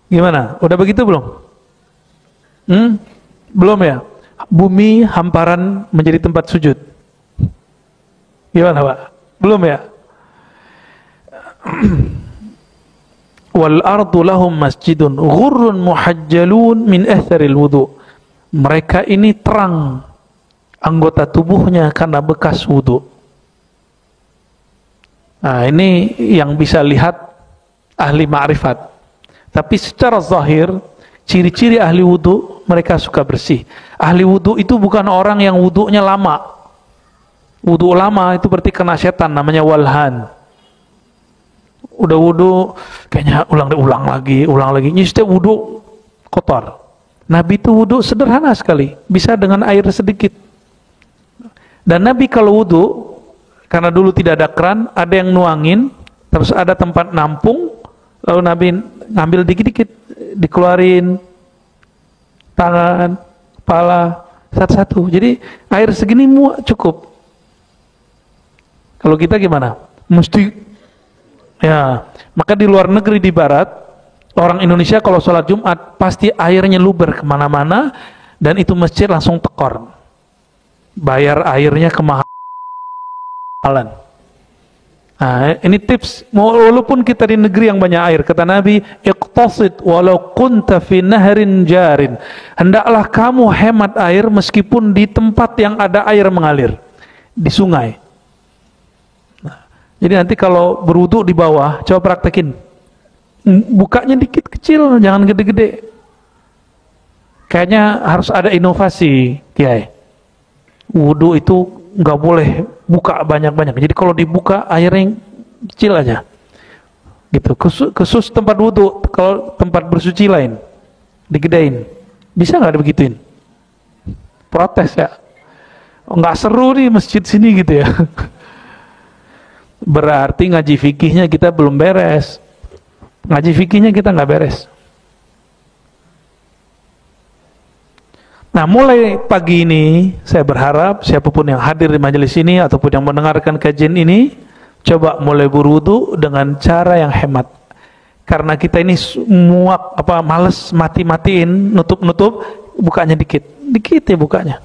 Gimana? Udah begitu belum? Belum ya? Bumi hamparan menjadi tempat sujud. Gimana Pak? Belum ya? Wal ardu lahum masjidun ghurrun muhajjalun min atharil wudu. Mereka ini terang anggota tubuhnya karena bekas wudu. Nah, ini yang bisa lihat ahli ma'rifat. Tapi secara zahir, ciri-ciri ahli wudu, mereka suka bersih. Ahli wudu itu bukan orang yang wudunya lama. Wudu lama itu berarti kena setan, namanya walhan. Udah wudu, kayaknya ulang lagi. Ini setiap wudu kotor. Nabi itu wudu sederhana sekali, bisa dengan air sedikit. Dan Nabi kalau wudu, karena dulu tidak ada keran, ada yang nuangin, terus ada tempat nampung, lalu Nabi ngambil dikit-dikit, dikeluarin tangan, kepala, satu-satu. Jadi air segini cukup. Kalau kita gimana? Mesti, ya. Maka di luar negeri, di barat, orang Indonesia kalau sholat Jumat pasti airnya luber kemana-mana, dan itu masjid langsung tekor. Bayar airnya kemahalan. Nah, ini tips, walaupun kita di negeri yang banyak air, kata Nabi, iqtasid walau kunta fi nahrin jarin. Hendaklah kamu hemat air meskipun di tempat yang ada air mengalir, di sungai. Nah, jadi nanti kalau berwudu di bawah, coba praktekin. Bukanya dikit kecil, jangan gede-gede. Kayaknya harus ada inovasi, Kiai. Wudu itu nggak boleh buka banyak-banyak. Jadi kalau dibuka airnya kecil aja. Gitu. Khusus tempat wudu, kalau tempat bersuci lain digedein. Bisa nggak dibegituin? Protes ya. Nggak seru nih masjid sini gitu ya. Berarti ngaji fikihnya kita belum beres. Ngaji fikihnya kita nggak beres. Nah, mulai pagi ini saya berharap siapapun yang hadir di majelis ini ataupun yang mendengarkan kajian ini, coba mulai berwudu dengan cara yang hemat. Karena kita ini males mati-matiin, nutup-nutup, bukanya dikit ya bukanya.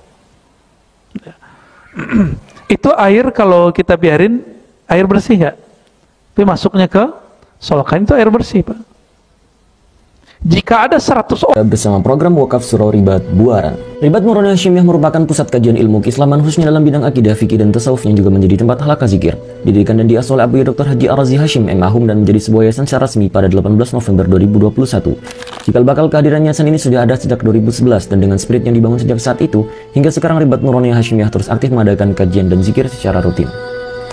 Itu air kalau kita biarin, air bersih nggak? Tapi masuknya ke solokan itu air bersih, Pak. Jika ada 100 orang bersama program Wakaf Surau Ribat Buaran. Ribat Nurani Hasyimiyah merupakan pusat kajian ilmu keislaman khususnya dalam bidang akidah, fikih dan tasawuf yang juga menjadi tempat halaqah zikir. Didirikan dan diasuh oleh Abu Dr. Haji Ar-Razi Hashim M.Ahum dan menjadi sebuah yayasan secara resmi pada 18 November 2021. Cikal bakal kehadiran yayasan ini sudah ada sejak 2011 dan dengan spirit yang dibangun sejak saat itu, hingga sekarang Ribat Nurani Hasyimiyah terus aktif mengadakan kajian dan zikir secara rutin.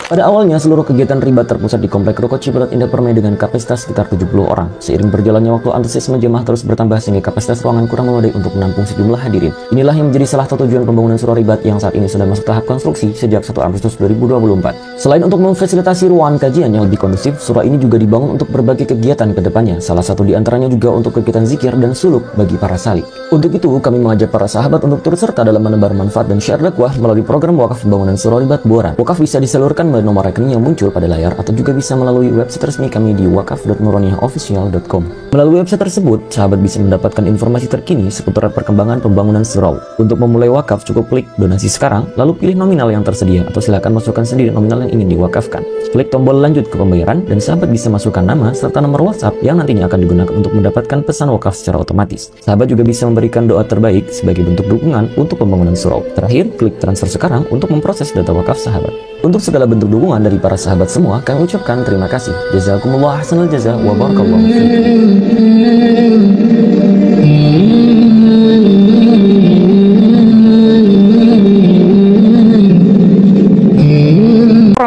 Pada awalnya, seluruh kegiatan ribat terpusat di Komplek Ruko Ciputat Indah Permai dengan kapasitas sekitar 70 orang. Seiring berjalannya waktu, antusiasme jemaah terus bertambah sehingga kapasitas ruangan kurang memadai untuk menampung sejumlah hadirin. Inilah yang menjadi salah satu tujuan pembangunan surau ribat yang saat ini sudah masuk tahap konstruksi sejak 1 Agustus 2024. Selain untuk memfasilitasi ruangan kajian yang lebih kondusif, surau ini juga dibangun untuk berbagai kegiatan ke depannya. Salah satu di antaranya juga untuk kegiatan zikir dan suluk bagi para salik. Untuk itu, kami mengajak para sahabat untuk turut serta dalam menebar manfaat dan syiar dakwah melalui program wakaf pembangunan surau ribat Buaran. Wakaf bisa disalurkan melalui nomor rekening yang muncul pada layar atau juga bisa melalui website resmi kami di wakaf.nuraniyahofficial.com. Melalui website tersebut, sahabat bisa mendapatkan informasi terkini seputar perkembangan pembangunan surau. Untuk memulai wakaf, cukup klik donasi sekarang, lalu pilih nominal yang tersedia atau silakan masukkan sendiri nominal yang ingin diwakafkan. Klik tombol lanjut ke pembayaran dan sahabat bisa masukkan nama serta nomor WhatsApp yang nantinya akan digunakan untuk mendapatkan pesan wakaf secara otomatis. Sahabat juga bisa memberikan doa terbaik sebagai bentuk dukungan untuk pembangunan surau. Terakhir, klik transfer sekarang untuk memproses data wakaf sahabat. Untuk segala bentuk dukungan dari para sahabat semua, kami ucapkan terima kasih. Jazakumullah ahsanal jazaa wa barakallahu fiikum.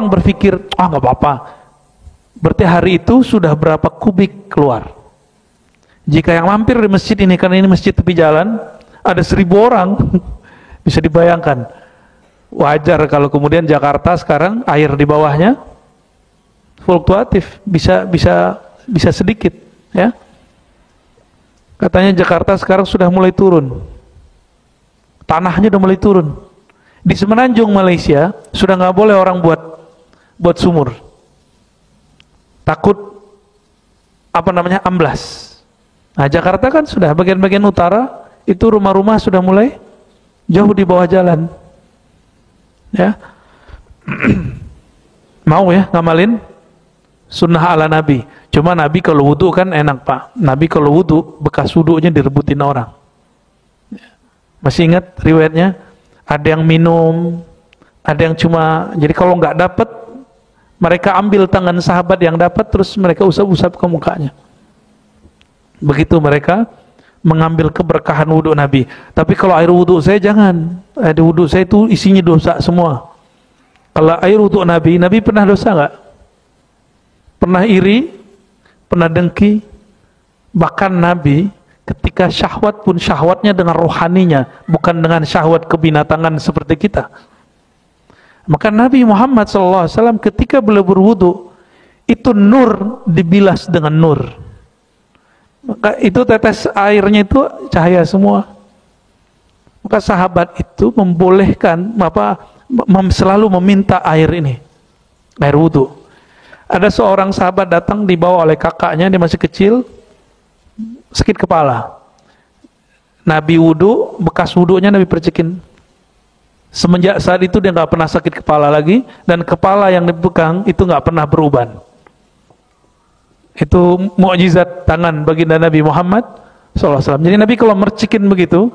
orang berpikir, nggak apa-apa. Berarti hari itu sudah berapa kubik keluar. Jika yang mampir di masjid ini, karena ini masjid tepi jalan, ada 1000 orang, bisa dibayangkan. Wajar kalau kemudian Jakarta sekarang air di bawahnya fluktuatif, bisa sedikit, ya. Katanya Jakarta sekarang sudah mulai turun, tanahnya udah mulai turun. Di Semenanjung Malaysia sudah nggak boleh orang buat sumur, takut amblas. Nah, Jakarta kan sudah bagian-bagian utara itu rumah-rumah sudah mulai jauh di bawah jalan. Ya, mau ya ngamalin sunnah ala Nabi. Cuma Nabi kalau wudu kan enak, Pak. Nabi kalau wudu bekas wudunya direbutin orang. Masih ingat riwayatnya? Ada yang minum, ada yang cuma. Jadi kalau nggak dapat, mereka ambil tangan sahabat yang dapat, terus mereka usap-usap ke mukanya. Begitu mereka mengambil keberkahan wudhu Nabi. Tapi kalau air wudhu saya jangan. Air wudhu saya itu isinya dosa semua. Kalau air wudhu Nabi pernah dosa nggak? Pernah iri? Pernah dengki? Bahkan Nabi ketika syahwat pun syahwatnya dengan rohaninya, bukan dengan syahwat kebinatangan seperti kita. Maka Nabi Muhammad SAW ketika beliau berwudhu, itu nur dibilas dengan nur. Maka itu tetes airnya itu cahaya semua. Maka sahabat itu membolehkan selalu meminta air ini, air wudhu. Ada seorang sahabat datang dibawa oleh kakaknya, dia masih kecil, sakit kepala. Nabi wudhu, bekas wudhunya Nabi percikin Semenjak saat itu dia nggak pernah sakit kepala lagi, dan kepala yang dipegang itu nggak pernah beruban. Itu mukjizat tangan baginda Nabi Muhammad SAW. Jadi Nabi kalau mercikin begitu,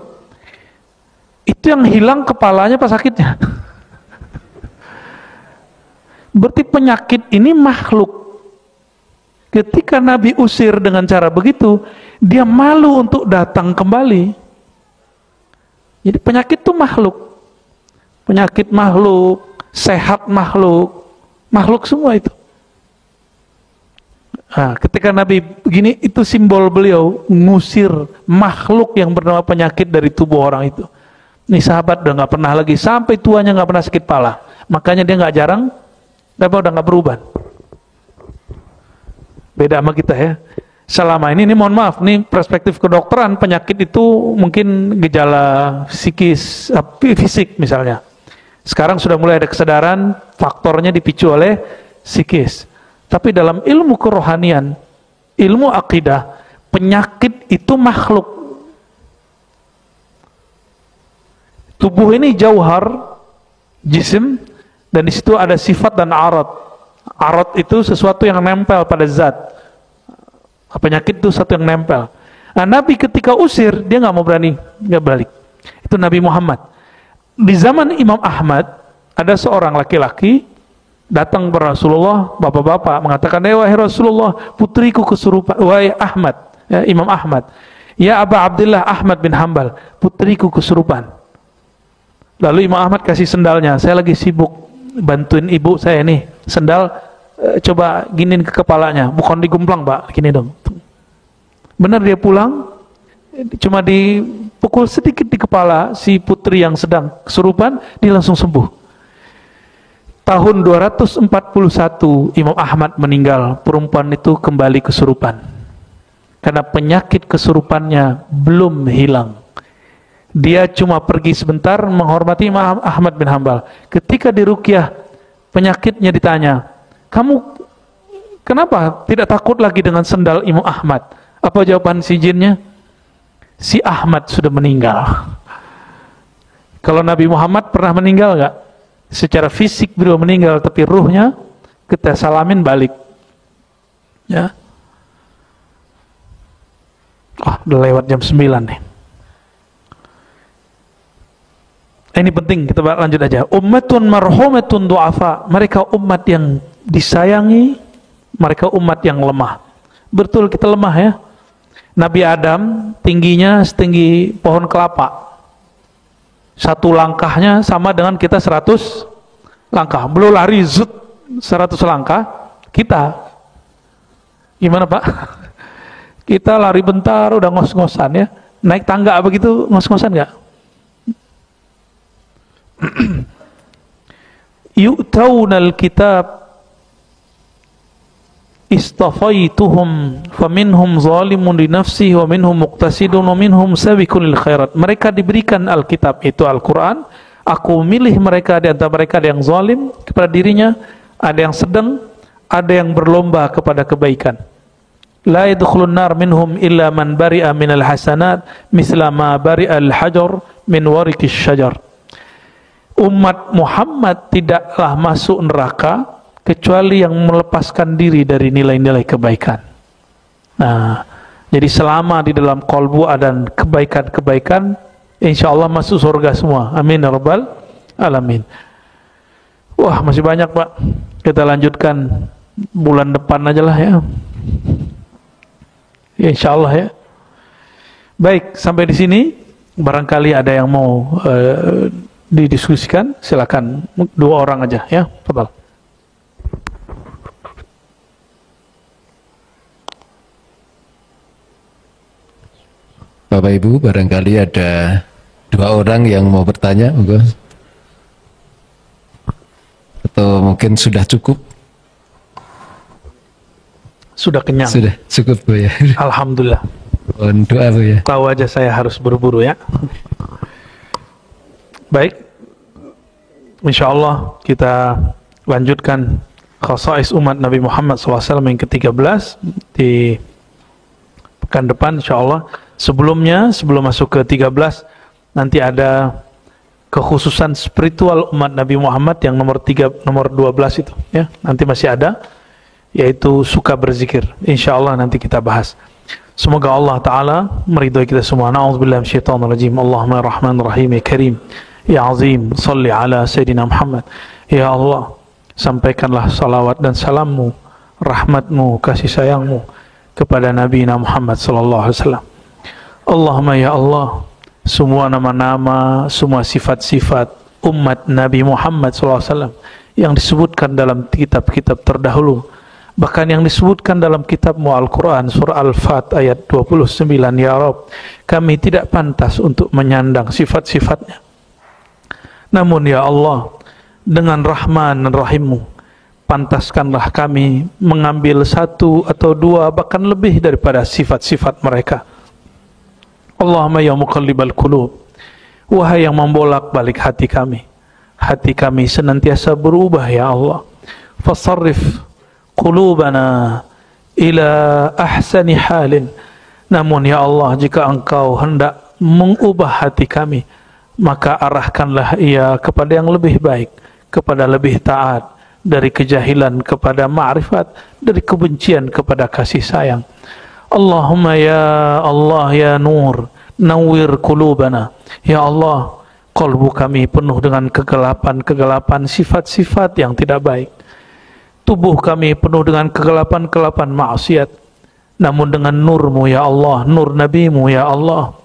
itu yang hilang kepalanya pas sakitnya. Berarti penyakit ini makhluk. Ketika Nabi usir dengan cara begitu, dia malu untuk datang kembali. Jadi penyakit itu makhluk. Penyakit makhluk, sehat makhluk, makhluk semua itu. Nah, ketika Nabi begini, itu simbol beliau ngusir makhluk yang bernama penyakit dari tubuh orang itu. Nih sahabat udah nggak pernah lagi, sampai tuanya nggak pernah sakit kepala. Makanya dia nggak jarang, tapi udah nggak berubah. Beda sama kita ya. Selama ini mohon maaf, nih perspektif kedokteran, penyakit itu mungkin gejala psikis, fisik misalnya. Sekarang sudah mulai ada kesadaran faktornya dipicu oleh psikis. Tapi dalam ilmu kerohanian, ilmu akidah, penyakit itu makhluk. Tubuh ini jauhar, jisim, dan di situ ada sifat dan arat. Arat itu sesuatu yang nempel pada zat. Penyakit itu sesuatu yang nempel. Nah, Nabi ketika usir, dia nggak mau berani, nggak balik. Itu Nabi Muhammad. Di zaman Imam Ahmad, ada seorang laki-laki datang ke Rasulullah, bapak-bapak, mengatakan, wahai Rasulullah, putriku kesurupan. Wahai Ahmad, ya, Imam Ahmad, ya Aba Abdullah Ahmad bin Hambal, putriku kesurupan. Lalu Imam Ahmad kasih sendalnya, saya lagi sibuk bantuin ibu saya nih, sendal, coba giniin ke kepalanya, bukan digumplang Pak, gini dong. Benar dia pulang, cuma dipukul sedikit di kepala si putri yang sedang kesurupan, dia langsung sembuh. Tahun 241 Imam Ahmad meninggal, perempuan itu kembali kesurupan. Karena penyakit kesurupannya belum hilang. Dia cuma pergi sebentar menghormati Imam Ahmad bin Hambal. Ketika diruqyah, penyakitnya ditanya, kamu kenapa tidak takut lagi dengan sendal Imam Ahmad? Apa jawaban si jinnya? Si Ahmad sudah meninggal. Kalau Nabi Muhammad pernah meninggal enggak? Secara fisik beliau meninggal, tapi ruhnya kita salamin balik. Ya. Udah lewat jam 9 nih. Ini penting, kita lanjut aja. Ummatun marhumatun du'afa. Mereka umat yang disayangi, mereka umat yang lemah. Betul kita lemah ya. Nabi Adam tingginya setinggi pohon kelapa. Satu langkahnya sama dengan kita 100 langkah. Belum lari zut 100 langkah, kita gimana Pak? Kita lari bentar udah ngos-ngosan ya. Naik tangga begitu ngos-ngosan nggak? Yu'taunal kitab istafaituhum faminhum zalimun li nafsihi wa minhum muqtasidun wa minhum sabiqun lil khairat. Mereka diberikan Alkitab, itu Al-Quran. Aku milih mereka, di antara mereka ada yang zalim kepada dirinya, ada yang sedang, ada yang berlomba kepada kebaikan. La yadkhulun nar minhum illa man bari'a minal hasanat misla ma bari'al hajar min wariqis syajar. Umat Muhammad tidaklah masuk neraka kecuali yang melepaskan diri dari nilai-nilai kebaikan. Nah, jadi selama di dalam qalbu ada kebaikan-kebaikan, insya Allah masuk surga semua. Amin ya rabbal alamin. Wah, masih banyak Pak. Kita lanjutkan bulan depan aja lah ya. Ya insya Allah ya. Baik, sampai di sini. Barangkali ada yang mau didiskusikan, silakan. 2 orang aja ya. Fadhal. Bapak Ibu, barangkali ada 2 orang yang mau bertanya, monggo. Atau mungkin sudah cukup? Sudah kenyang. Sudah cukup Bu ya. Alhamdulillah. Mohon doa Bu ya. Tahu aja saya harus buru-buru ya. Baik. Insya Allah kita lanjutkan khasais umat Nabi Muhammad SAW yang ke-13 di pekan depan insya Allah. Sebelumnya, sebelum masuk ke 13, nanti ada kekhususan spiritual umat Nabi Muhammad yang nomor 12 itu, ya. Nanti masih ada, yaitu suka berzikir. Insyaallah nanti kita bahas. Semoga Allah Ta'ala meridhai kita semua. Na'udzubillahi minasyaitonirrajim. Allahumma rahman rahim ya karim ya azim, salli ala Sayyidina Muhammad. Ya Allah, sampaikanlah salawat dan salammu, rahmatmu, kasih sayangmu kepada Nabi Muhammad sallallahu alaihi wasallam. Allahumma ya Allah, semua nama-nama, semua sifat-sifat umat Nabi Muhammad sallallahu alaihi wasallam yang disebutkan dalam kitab-kitab terdahulu, bahkan yang disebutkan dalam kitab-Mu Al-Quran surah Al-Fat ayat 29, ya Rabb, kami tidak pantas untuk menyandang sifat-sifatnya. Namun ya Allah, dengan Rahman dan Rahim-Mu, pantaskanlah kami mengambil satu atau dua bahkan lebih daripada sifat-sifat mereka. Allahumma ya muqallibal qulub, wahai yang membolak-balik hati kami senantiasa berubah ya Allah. Fasarrif qulubana ila ahsani halin. Namun ya Allah, jika Engkau hendak mengubah hati kami, maka arahkanlah ia kepada yang lebih baik, kepada lebih taat, dari kejahilan kepada ma'rifat, dari kebencian kepada kasih sayang. Allahumma ya Allah ya Nur, nawwir qulubana. Ya Allah, qalbu kami penuh dengan kegelapan-kegelapan sifat-sifat yang tidak baik. Tubuh kami penuh dengan kegelapan-kegelapan maksiat. Namun dengan nur-Mu ya Allah, nur Nabi-Mu ya Allah,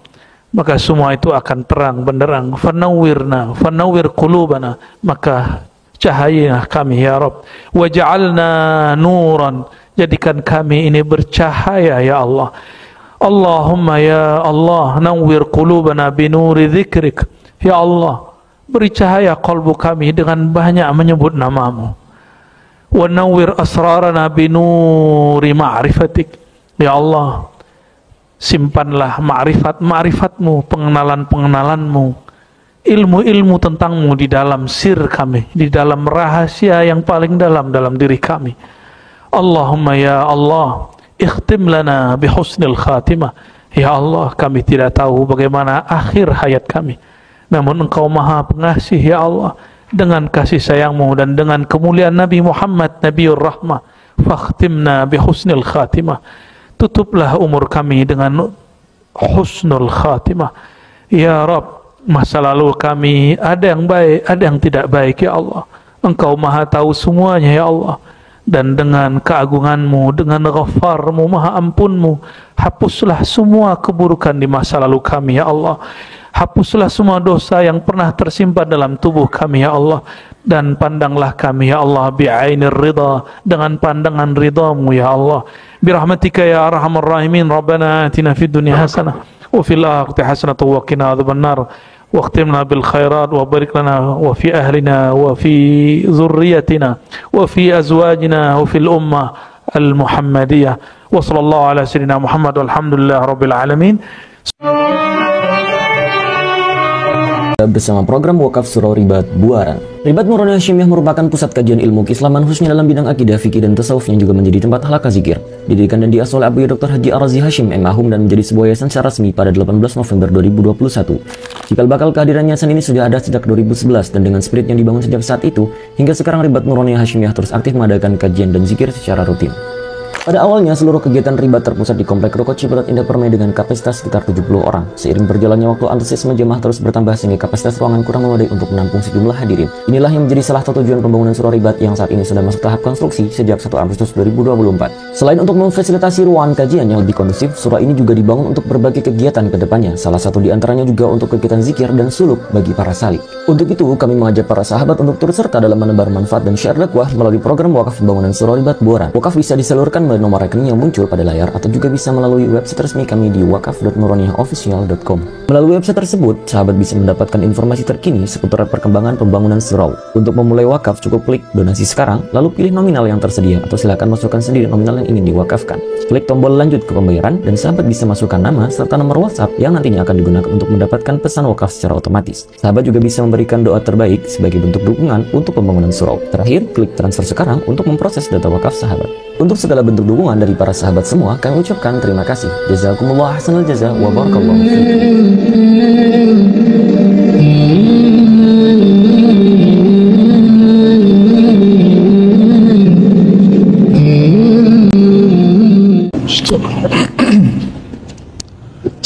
maka semua itu akan terang benderang. Fanawwir qulubana, maka cahaya kami ya Rabb. Waj'alna nuran, jadikan kami ini bercahaya ya Allah. Allahumma ya Allah, nawwir qulubana binuri dzikrik. Ya Allah, beri cahaya kalbu kami dengan banyak menyebut nama-Mu. Wa nawwir asrarana binuri ma'rifatik. Ya Allah, simpanlah ma'rifat-Mu, pengenalan-pengenalan-Mu, ilmu-ilmu tentang-Mu di dalam sir kami, di dalam rahasia yang paling dalam diri kami. Allahumma ya Allah, ikhtim lana bihusnil khatimah. Ya Allah, kami tidak tahu bagaimana akhir hayat kami, namun Engkau Maha Pengasih ya Allah. Dengan kasih sayang-Mu dan dengan kemuliaan Nabi Muhammad Nabiur Rahmah, fakhtimna bihusnil khatimah. Tutuplah umur kami dengan husnul khatimah. Ya Rabb, masa lalu kami ada yang baik, ada yang tidak baik ya Allah. Engkau Maha tahu semuanya ya Allah. Dan dengan keagungan-Mu, dengan Ghaffar-Mu, Maha Ampun-Mu, hapuslah semua keburukan di masa lalu kami ya Allah. Hapuslah semua dosa yang pernah tersimpan dalam tubuh kami ya Allah. Dan pandanglah kami ya Allah bi'ainir ridha, dengan pandangan ridha-Mu ya Allah. Birahmatika ya arhamar rahimin. Rabbana atina fid dunya hasanah wa fil akhirati hasanah wa qina adzabannar. واختمنا بالخيرات وبارك لنا وفي أهلنا وفي ذريتنا وفي أزواجنا وفي الأمة المحمدية وصلى الله على سيدنا محمد والحمد لله رب العالمين. Bersama program Wakaf Surau Ribat Buaran. Ribat Nurani Hashimiyah merupakan pusat kajian ilmu keislaman khususnya dalam bidang akidah, fikih dan tasawuf yang juga menjadi tempat halaqah zikir. Didirikan dan diasuh oleh Abu Dr. Haji Ar-Razi Hashim M.Ahum dan menjadi sebuah yayasan secara resmi pada 18 November 2021. Cikal bakal kehadiran yayasan ini sudah ada sejak 2011 dan dengan spirit yang dibangun sejak saat itu, hingga sekarang Ribat Nurani Hashimiyah terus aktif mengadakan kajian dan zikir secara rutin. Pada awalnya, seluruh kegiatan ribat terpusat di Komplek Ruko Ciputat Indah Permai dengan kapasitas sekitar 70 orang. Seiring berjalannya waktu, antusiasme jemaah terus bertambah sehingga kapasitas ruangan kurang memadai untuk menampung sejumlah hadirin. Inilah yang menjadi salah satu tujuan pembangunan surau ribat yang saat ini sudah masuk tahap konstruksi sejak 1 Agustus 2024. Selain untuk memfasilitasi ruangan kajian yang lebih kondusif, surau ini juga dibangun untuk berbagai kegiatan ke depannya. Salah satu diantaranya juga untuk kegiatan zikir dan suluk bagi para salik. Untuk itu, kami mengajak para sahabat untuk turut serta dalam menebar manfaat dan syiar dakwah melalui program wakaf pembangunan surau ribat Buaran. Wakaf bisa disalurkan melalui nomor rekening yang muncul pada layar atau juga bisa melalui website resmi kami di wakaf.nuraniyahofficial.com. Melalui website tersebut, sahabat bisa mendapatkan informasi terkini seputar perkembangan pembangunan surau. Untuk memulai wakaf, cukup klik donasi sekarang, lalu pilih nominal yang tersedia atau silakan masukkan sendiri nominal yang ingin diwakafkan. Klik tombol lanjut ke pembayaran dan sahabat bisa masukkan nama serta nomor WhatsApp yang nantinya akan digunakan untuk mendapatkan pesan wakaf secara otomatis. Sahabat juga bisa memberikan doa terbaik sebagai bentuk dukungan untuk pembangunan surau. Terakhir, klik transfer sekarang untuk memproses data wakaf sahabat. Untuk segala bentuk dukungan dari para sahabat semua, kami ucapkan terima kasih. Jazakumullah ahsanal jaza wa barakallahu fiikum.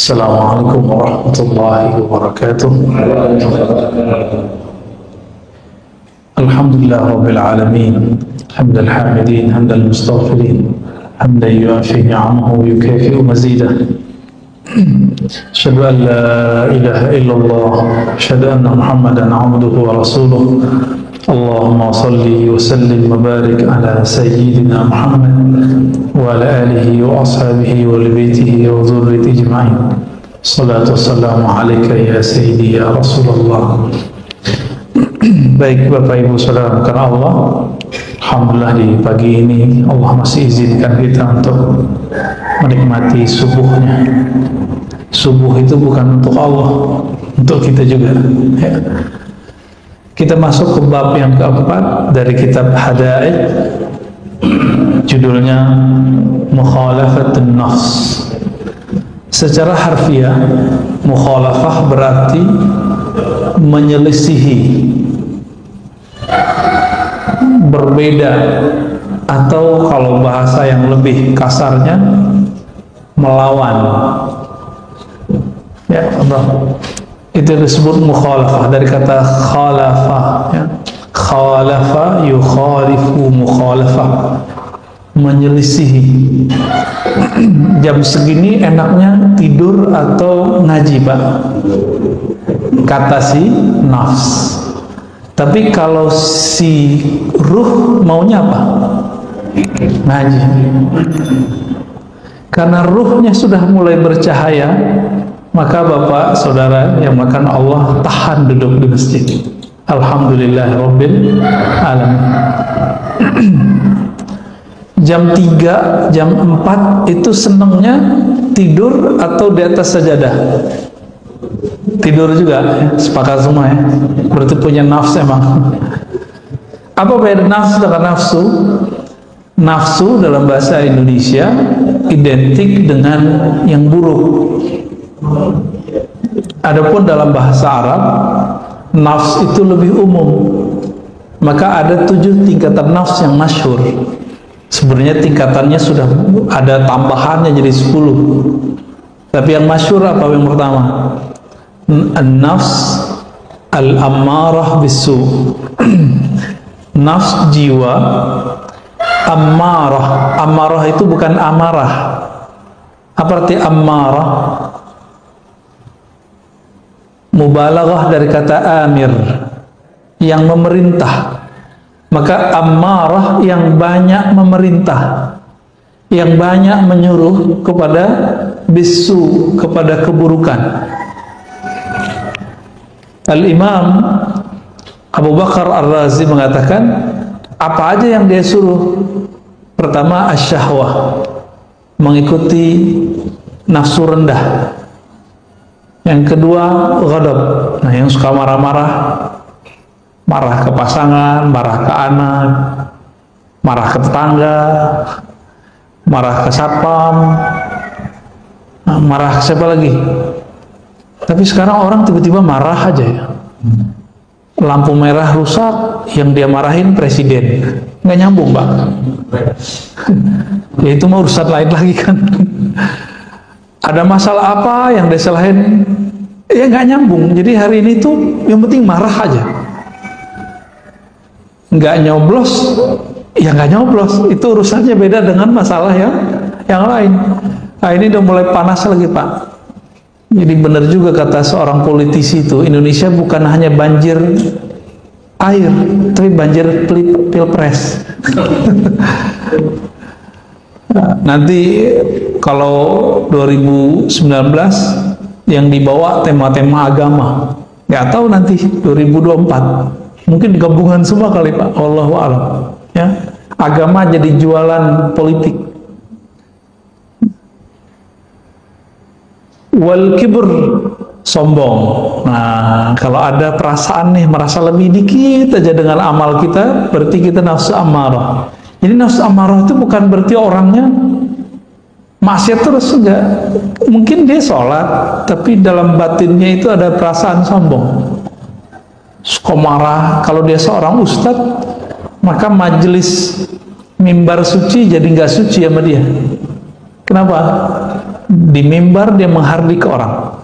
Assalamualaikum warahmatullahi wabarakatuh. Alhamdulillah rabbil alamin, hamdal hamidin, hamdal mustaghfirin, hamdan yuafi ni'amahu wa yukafi'u mazidah. Asyhadu an la ilaha illallah, asyhadu anna Muhammadan abduhu wa rasuluh. Allahumma salli wa sallim wa barik ala sayyidina Muhammad wa ala alihi wa ashabihi wa libaitihi wa dhurriyyatihi ajma'in. Salatu wassalamu alaika ya sayyidi ya Rasulullah. Baik Bapak Ibu Saudara karena Allah, alhamdulillah di pagi ini Allah masih izinkan kita untuk menikmati subuhnya. Subuh itu bukan untuk Allah, untuk kita juga ya. Kita masuk ke bab yang keempat dari kitab Hadaid, judulnya Mukhalafatun Nafs. Secara harfiah, mukhalafah berarti menyelisihi, berbeda, atau kalau bahasa yang lebih kasarnya melawan. Ya, Allah. Itu disebut mukhalafah dari kata khalafah ya. Khalafa yukhalifu mukhalafah, menyelisihi. Jam segini enaknya tidur atau ngaji Pak, kata si nafs. Tapi kalau si ruh maunya apa? Ngaji. Karena ruhnya sudah mulai bercahaya, maka Bapak Saudara yang makan Allah tahan duduk di masjid. Alhamdulillah Rabbil Alamin. Jam 3, jam 4 itu senangnya tidur atau di atas sajadah? Tidur juga ya? Sepakat semua ya? Berarti punya nafsu emang. Apa beda nafsu dengan nafsu? Nafsu dalam bahasa Indonesia identik dengan yang buruk. Adapun dalam bahasa Arab, nafs itu lebih umum. Maka ada 7 tingkatan nafs yang masyhur. Sebenarnya tingkatannya sudah ada tambahannya jadi 10. Tapi yang masyhur apa yang pertama? An-nafs al-ammarah bisu. Nafs jiwa ammarah. Ammarah itu bukan amarah. Apa arti ammarah? Mubalaghah dari kata amir, yang memerintah. Maka ammarah yang banyak memerintah, yang banyak menyuruh kepada bisu, kepada keburukan. Al-Imam Abu Bakar Ar-Razi mengatakan, apa aja yang dia suruh? Pertama, asyahwah, mengikuti nafsu rendah. Yang kedua, ghadab, nah yang suka marah-marah, marah ke pasangan, marah ke anak, marah ke tetangga, marah ke satpam, nah, marah ke siapa lagi? Tapi sekarang orang tiba-tiba marah aja ya. Lampu merah rusak, yang dia marahin presiden. Nggak nyambung Pak. Ya itu mau urusan lain lagi kan. Ada masalah apa yang disalahin, ya nggak nyambung. Jadi hari ini tuh yang penting marah aja. Nggak nyoblos, ya nggak nyoblos. Itu urusannya beda dengan masalah yang lain. Nah ini udah mulai panas lagi Pak. Jadi benar juga kata seorang politisi itu, Indonesia bukan hanya banjir air, tapi banjir pilpres. Nanti kalau 2019 yang dibawa tema-tema agama, nggak tahu nanti 2024 mungkin gabungan semua kali Pak, Allahu a'lam ya. Agama jadi jualan politik. Wal kibr, sombong. Nah, kalau ada perasaan nih merasa lebih dikit aja dengan amal kita, berarti kita nafsu ammarah. Jadi nafsu ammarah itu bukan berarti orangnya maksiat terus, enggak. Mungkin dia sholat, tapi dalam batinnya itu ada perasaan sombong, suka marah. Kalau dia seorang ustadz, maka majelis mimbar suci jadi nggak suci sama dia. Kenapa? di mimbar dia menghardik orang.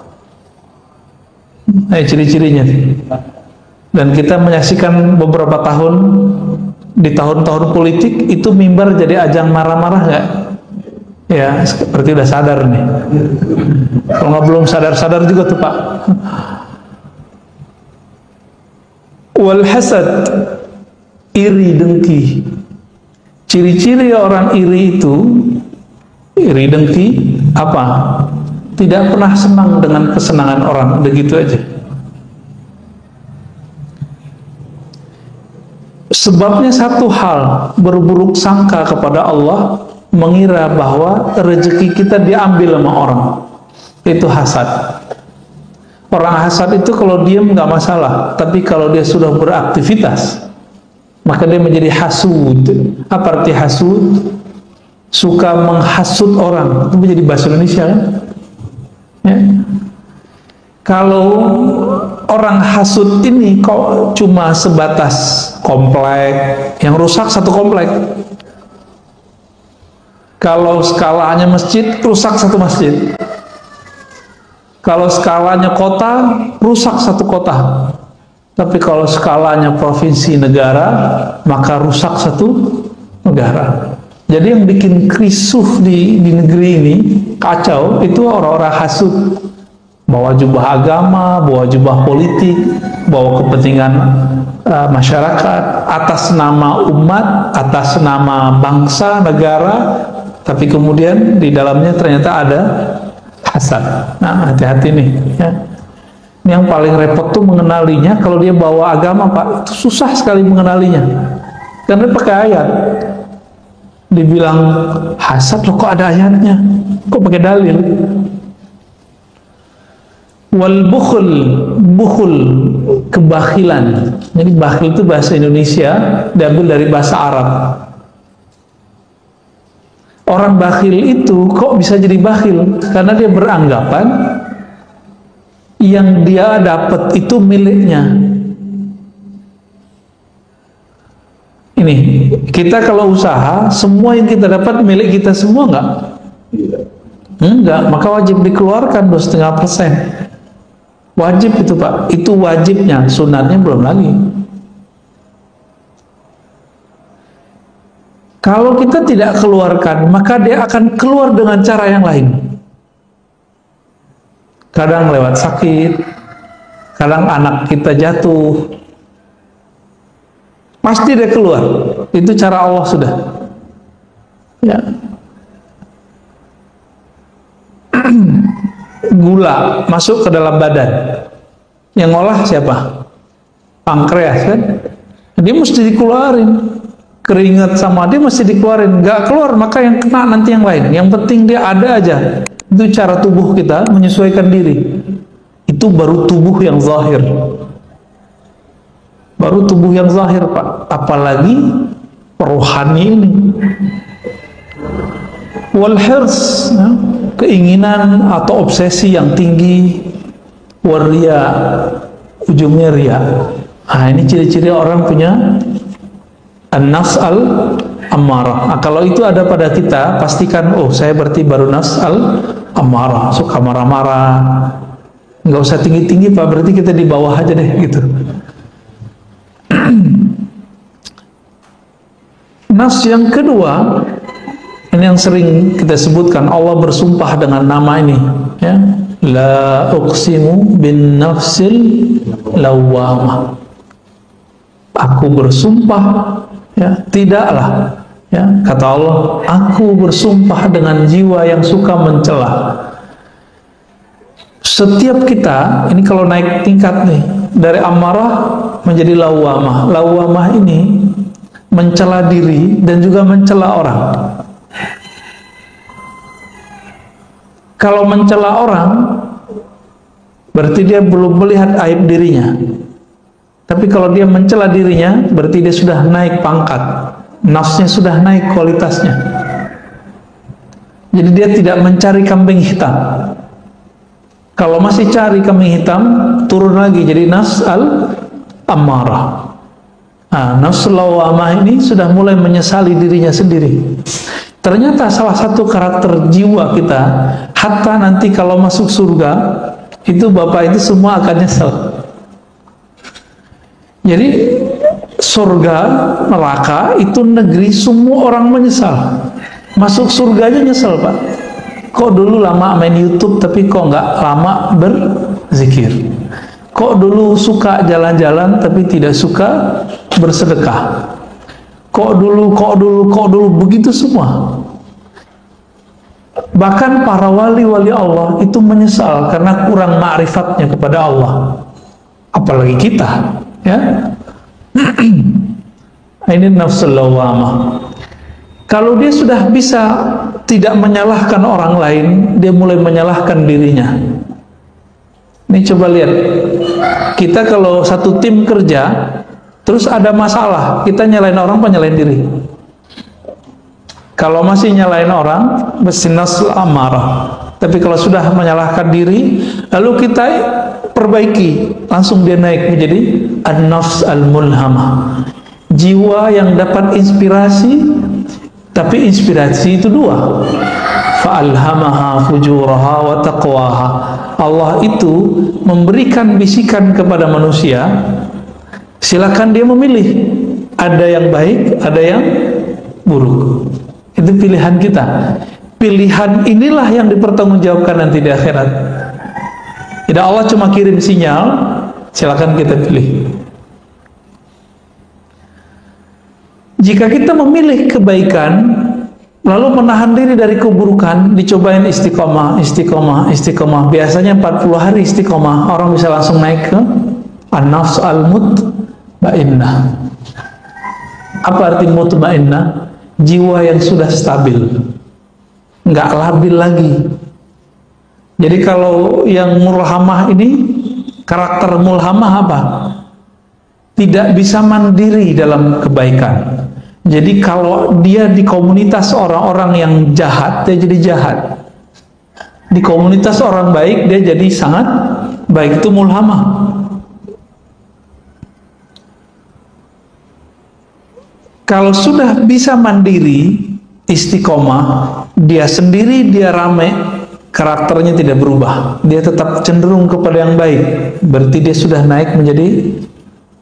Ciri-cirinya. Dan kita menyaksikan beberapa tahun di tahun-tahun politik itu mimbar jadi ajang marah-marah nggak? Ya, seperti udah sadar nih. Kalau nggak belum sadar-sadar juga tuh Pak. Wal hasad, iri dengki. Ciri-ciri orang iri itu, iri dengki apa? Tidak pernah senang dengan kesenangan orang, begitu aja. Sebabnya satu hal, berburuk sangka kepada Allah, mengira bahwa rezeki kita diambil sama orang. Itu hasad. Orang hasad itu kalau diam nggak masalah, tapi kalau dia sudah beraktivitas, maka dia menjadi hasud. Apa arti hasud? Suka menghasut orang. Itu menjadi bahasa Indonesia kan? Ya. Kalau orang hasud ini kok cuma sebatas komplek, yang rusak satu komplek. Kalau skalanya masjid, rusak satu masjid. Kalau skalanya kota, rusak satu kota. Tapi kalau skalanya provinsi negara, maka rusak satu negara. Jadi yang bikin krisuh di negeri ini, kacau, itu orang-orang hasud. Bawa jubah agama, bawa jubah politik, bawa kepentingan masyarakat, atas nama umat, atas nama bangsa, negara, tapi kemudian di dalamnya ternyata ada hasad. Nah, hati-hati nih ya. Yang paling repot tuh mengenalinya. Kalau dia bawa agama Pak, itu susah sekali mengenalinya karena pakai ayat. Dibilang hasad, loh kok ada ayatnya, kok pakai dalil. Wal bukhul, kebakhilan. Jadi bakhil itu bahasa Indonesia, diambil dari bahasa Arab. Orang bakhil itu kok bisa jadi bakhil? Karena dia beranggapan yang dia dapat itu miliknya. Ini, kita kalau usaha, semua yang kita dapat milik kita semua enggak? Enggak, maka wajib dikeluarkan 2,5%. Wajib itu Pak, itu wajibnya, sunatnya belum lagi. Kalau kita tidak keluarkan, maka dia akan keluar dengan cara yang lain. Kadang lewat sakit, kadang anak kita jatuh, pasti dia keluar. Itu cara Allah sudah. Ya. Gula masuk ke dalam badan, yang ngolah siapa? Pankreas kan? Dia mesti dikeluarin. Keringat sama dia mesti dikeluarin. Nggak keluar maka yang kena nanti yang lain. Yang penting dia ada aja. Itu cara tubuh kita menyesuaikan diri. Itu baru tubuh yang zahir. Baru tubuh yang zahir Pak. Apalagi rohani ini. Wal hirs, ya, keinginan atau obsesi yang tinggi. Waria, ujungnya ria. Nah, ini ciri-ciri orang punya an-nafs al-ammarah. Nah, kalau itu ada pada kita, pastikan, oh saya berarti baru nafs al-ammarah, suka marah-marah. Nggak usah tinggi-tinggi Pak, berarti kita di bawah aja deh gitu. Nafs yang kedua, ini yang sering kita sebutkan, Allah bersumpah dengan nama ini, ya. La uqsimu bin nafsil lawwamah. Aku bersumpah, ya, tidaklah, ya, kata Allah, aku bersumpah dengan jiwa yang suka mencela. Setiap kita, ini kalau naik tingkat nih, dari amarah menjadi lawwamah. Lawwamah ini mencela diri dan juga mencela orang. Kalau mencela orang, berarti dia belum melihat aib dirinya. Tapi kalau dia mencela dirinya, berarti dia sudah naik pangkat, nafsnya sudah naik kualitasnya. Jadi dia tidak mencari kambing hitam. Kalau masih cari kambing hitam, turun lagi jadi nafs al-ammarah. Nah, nafsul lawamah ini sudah mulai menyesali dirinya sendiri. Ternyata salah satu karakter jiwa kita, hatta nanti kalau masuk surga, itu bapak itu semua akan nyesel. Jadi surga, neraka itu negeri semua orang menyesal. Masuk surga aja nyesel, Pak. Kok dulu lama main YouTube tapi kok nggak lama berzikir? Kok dulu suka jalan-jalan tapi tidak suka bersedekah? Kok dulu begitu semua. Bahkan para wali-wali Allah itu menyesal karena kurang ma'rifatnya kepada Allah. Apalagi kita, ya. Ini nafsul lawamah. Kalau dia sudah bisa tidak menyalahkan orang lain, dia mulai menyalahkan dirinya. Ini coba lihat, kita kalau satu tim kerja, terus ada masalah, kita nyalain orang apa nyalain diri? Kalau masih nyalain orang, mesti nafsul amarah. Tapi kalau sudah menyalahkan diri, lalu kita perbaiki, langsung dia naik menjadi an-nafs al-mulhamah. Jiwa yang dapat inspirasi, tapi inspirasi itu dua. Fa'alhamaha fujuraha wa taqwaha. Allah itu memberikan bisikan kepada manusia, silakan dia memilih. Ada yang baik, ada yang buruk. Itu pilihan kita. Pilihan inilah yang dipertanggungjawabkan nanti di akhirat. Tidak Allah cuma kirim sinyal, silakan kita pilih. Jika kita memilih kebaikan, lalu menahan diri dari keburukan, dicobain istiqomah. Biasanya 40 hari istiqomah, orang bisa langsung naik ke an-nafs al-mutmainnah. Apa arti mutmainnah? Jiwa yang sudah stabil, nggak labil lagi. Jadi kalau yang mulhamah ini, karakter mulhamah apa? Tidak bisa mandiri dalam kebaikan. Jadi kalau dia di komunitas orang-orang yang jahat, dia jadi jahat. Di komunitas orang baik, dia jadi sangat baik. Itu mulhamah. Kalau sudah bisa mandiri, istiqomah, dia sendiri, dia rame, karakternya tidak berubah. Dia tetap cenderung kepada yang baik. Berarti dia sudah naik menjadi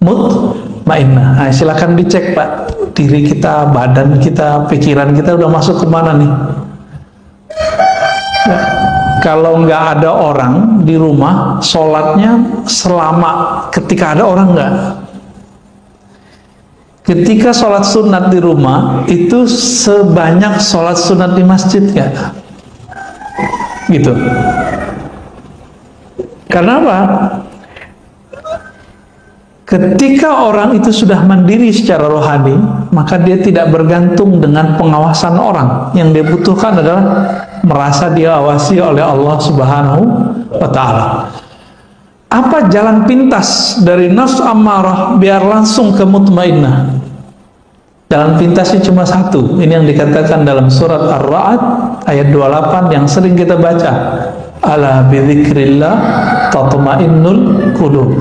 mutmainnah. Nah, silakan dicek, Pak. Diri kita, badan kita, pikiran kita udah masuk kemana nih? Ya. Kalau nggak ada orang di rumah, sholatnya selama ketika ada orang nggak? Ketika sholat sunat di rumah itu sebanyak sholat sunat di masjid nggak? Gitu. Karena apa? Ketika orang itu sudah mandiri secara rohani, maka dia tidak bergantung dengan pengawasan orang. Yang dia butuhkan adalah merasa diawasi oleh Allah Subhanahu wa Ta'ala. Apa jalan pintas dari nafs ammarah biar langsung ke mutmainnah? Jalan pintasnya cuma satu. Ini yang dikatakan dalam surat Ar-Ra'd ayat 28 yang sering kita baca. Ala bidzikrillah tatma'innul qulub.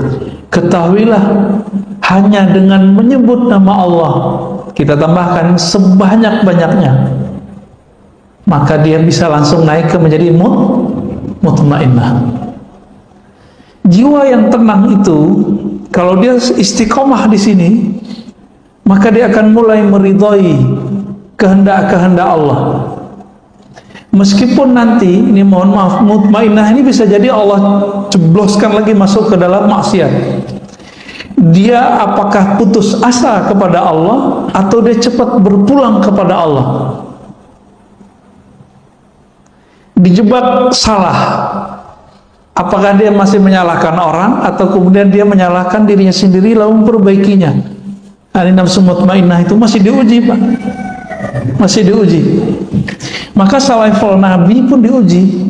Ketahuilah, hanya dengan menyebut nama Allah, kita tambahkan sebanyak-banyaknya, maka dia bisa langsung naik ke menjadi mutmainnah. Jiwa yang tenang itu, kalau dia istiqomah di sini, maka dia akan mulai meridhai kehendak-kehendak Allah. Meskipun nanti, ini mohon maaf, mutmainnah ini bisa jadi Allah cebloskan lagi masuk ke dalam maksiat. Dia apakah putus asa kepada Allah atau dia cepat berpulang kepada Allah? Dijebak salah, apakah dia masih menyalahkan orang atau kemudian dia menyalahkan dirinya sendiri lalu memperbaikinya? Ini nafsu mutmainnah itu masih diuji, Pak. Masih diuji. Maka level Nabi pun diuji.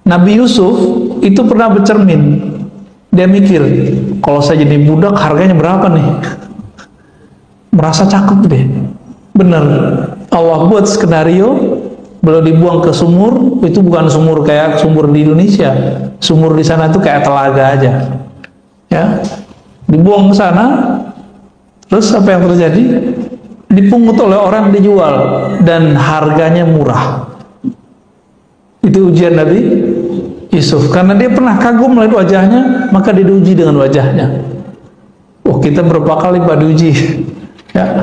Nabi Yusuf itu pernah bercermin. Dia mikir, kalau saya jadi budak harganya berapa nih? Merasa cakep deh. Bener, Allah buat skenario, beliau dibuang ke sumur. Itu bukan sumur kayak sumur di Indonesia. Sumur di sana itu kayak telaga aja. Ya, dibuang ke sana. Terus apa yang terjadi? Dipungut oleh orang, dijual, dan harganya murah. Itu ujian Nabi Yusuf. Karena dia pernah kagum melihat wajahnya, maka diuji dengan wajahnya. Oh, kita berapa kali diuji. Ya.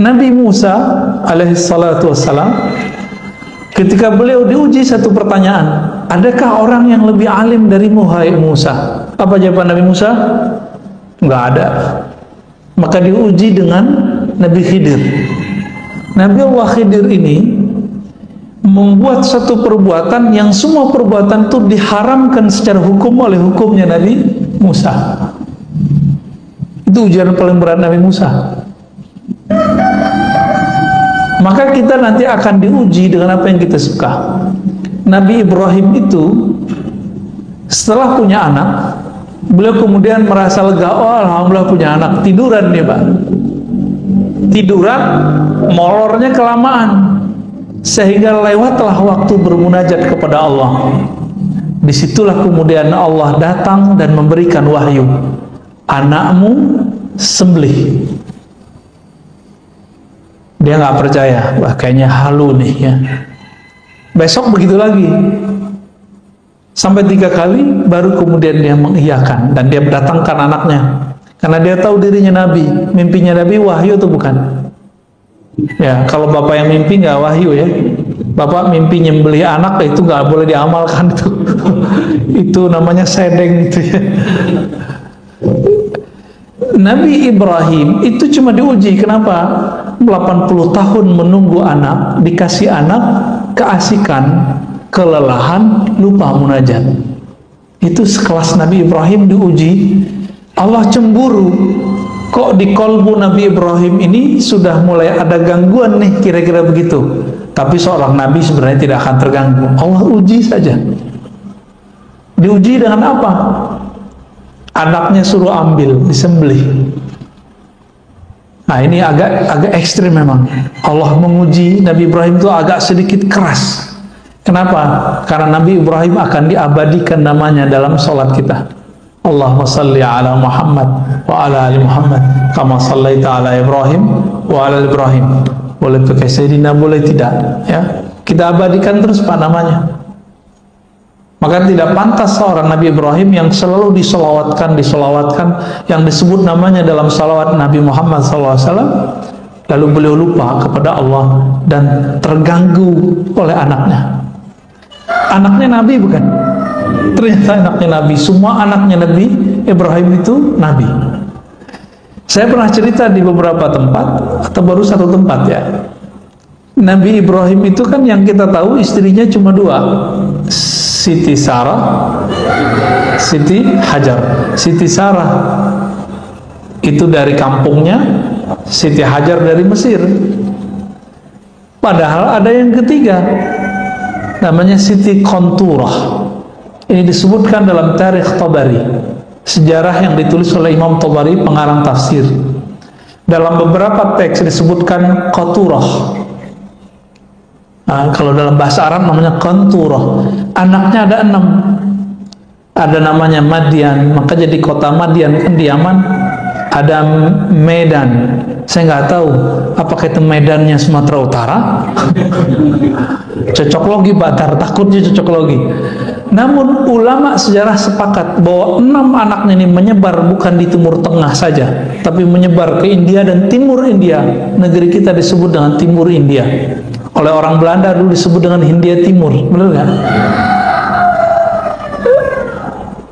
Nabi Musa alaihissalatu wassalam, ketika beliau diuji satu pertanyaan, adakah orang yang lebih alim darimu, hai Musa? Apa jawaban Nabi Musa? Enggak ada. Maka diuji dengan Nabi Khidir. Nabi Allah Khidir ini membuat satu perbuatan yang semua perbuatan itu diharamkan secara hukum oleh hukumnya Nabi Musa. Itu ujian paling berat Nabi Musa. Maka kita nanti akan diuji dengan apa yang kita suka. Nabi Ibrahim itu setelah punya anak, beliau kemudian merasa lega. Oh, alhamdulillah punya anak. Tiduran nih Pak. Tiduran, molornya kelamaan, sehingga lewatlah waktu bermunajat kepada Allah. Disitulah kemudian Allah datang dan memberikan wahyu. Anakmu sembelih. Dia nggak percaya. Wah, kayaknya halu nih ya. Besok begitu lagi. Sampai 3 kali baru kemudian dia mengiyakan, dan dia mendatangkan anaknya. Karena dia tahu dirinya Nabi. Mimpinya Nabi wahyu atau bukan? Ya, kalau bapak yang mimpi nggak wahyu ya. Bapak mimpi nyembelih anak, itu nggak boleh diamalkan itu. Itu namanya sedeng itu ya. Nabi Ibrahim itu cuma diuji. Kenapa? 80 tahun menunggu anak, dikasih anak, keasikan, kelelahan, lupa munajat. Itu sekelas Nabi Ibrahim diuji. Allah cemburu. Kok di kolbu Nabi Ibrahim ini sudah mulai ada gangguan nih, kira-kira begitu. Tapi seorang Nabi sebenarnya tidak akan terganggu. Allah uji saja. Diuji dengan apa? Anaknya suruh ambil, disembelih. Nah, ini agak ekstrim memang. Allah menguji Nabi Ibrahim itu agak sedikit keras. Kenapa? Karena Nabi Ibrahim akan diabadikan namanya dalam sholat kita. Allahumma salli ala Muhammad wa ala ali Muhammad kama sallaita ala Ibrahim wa ala Ibrahim. Boleh pakai Sayyidina, boleh tidak ya. Kita abadikan terus Pak namanya. Maka tidak pantas seorang Nabi Ibrahim yang selalu disolawatkan, yang disebut namanya dalam salawat Nabi Muhammad SAW, lalu beliau lupa kepada Allah dan terganggu oleh anaknya. Anaknya Nabi bukan? Ternyata anaknya Nabi. Semua anaknya Nabi Ibrahim itu Nabi. Saya pernah cerita di beberapa tempat, atau baru satu tempat ya. Nabi Ibrahim itu kan yang kita tahu istrinya cuma 2, Siti Sarah, Siti Hajar. Siti Sarah itu dari kampungnya, Siti Hajar dari Mesir. Padahal ada yang ketiga, namanya Siti Konturah. Ini disebutkan dalam Tarikh Tabari, sejarah yang ditulis oleh Imam Tabari, pengarang tafsir. Dalam beberapa teks disebutkan Qaturah. Nah, kalau dalam bahasa Arab namanya Qanturah. Anaknya ada 6. Ada namanya Madian, maka jadi kota Madian kan di Yaman. Ada Medan. Saya nggak tahu apakah itu Medannya Sumatera Utara. Cocok logi Batar, takutnya cocok logi. Namun ulama sejarah sepakat bahwa 6 anaknya ini menyebar bukan di Timur Tengah saja, tapi menyebar ke India dan Timur India. Negeri kita disebut dengan Timur India. Oleh orang Belanda dulu disebut dengan Hindia Timur, benar nggak?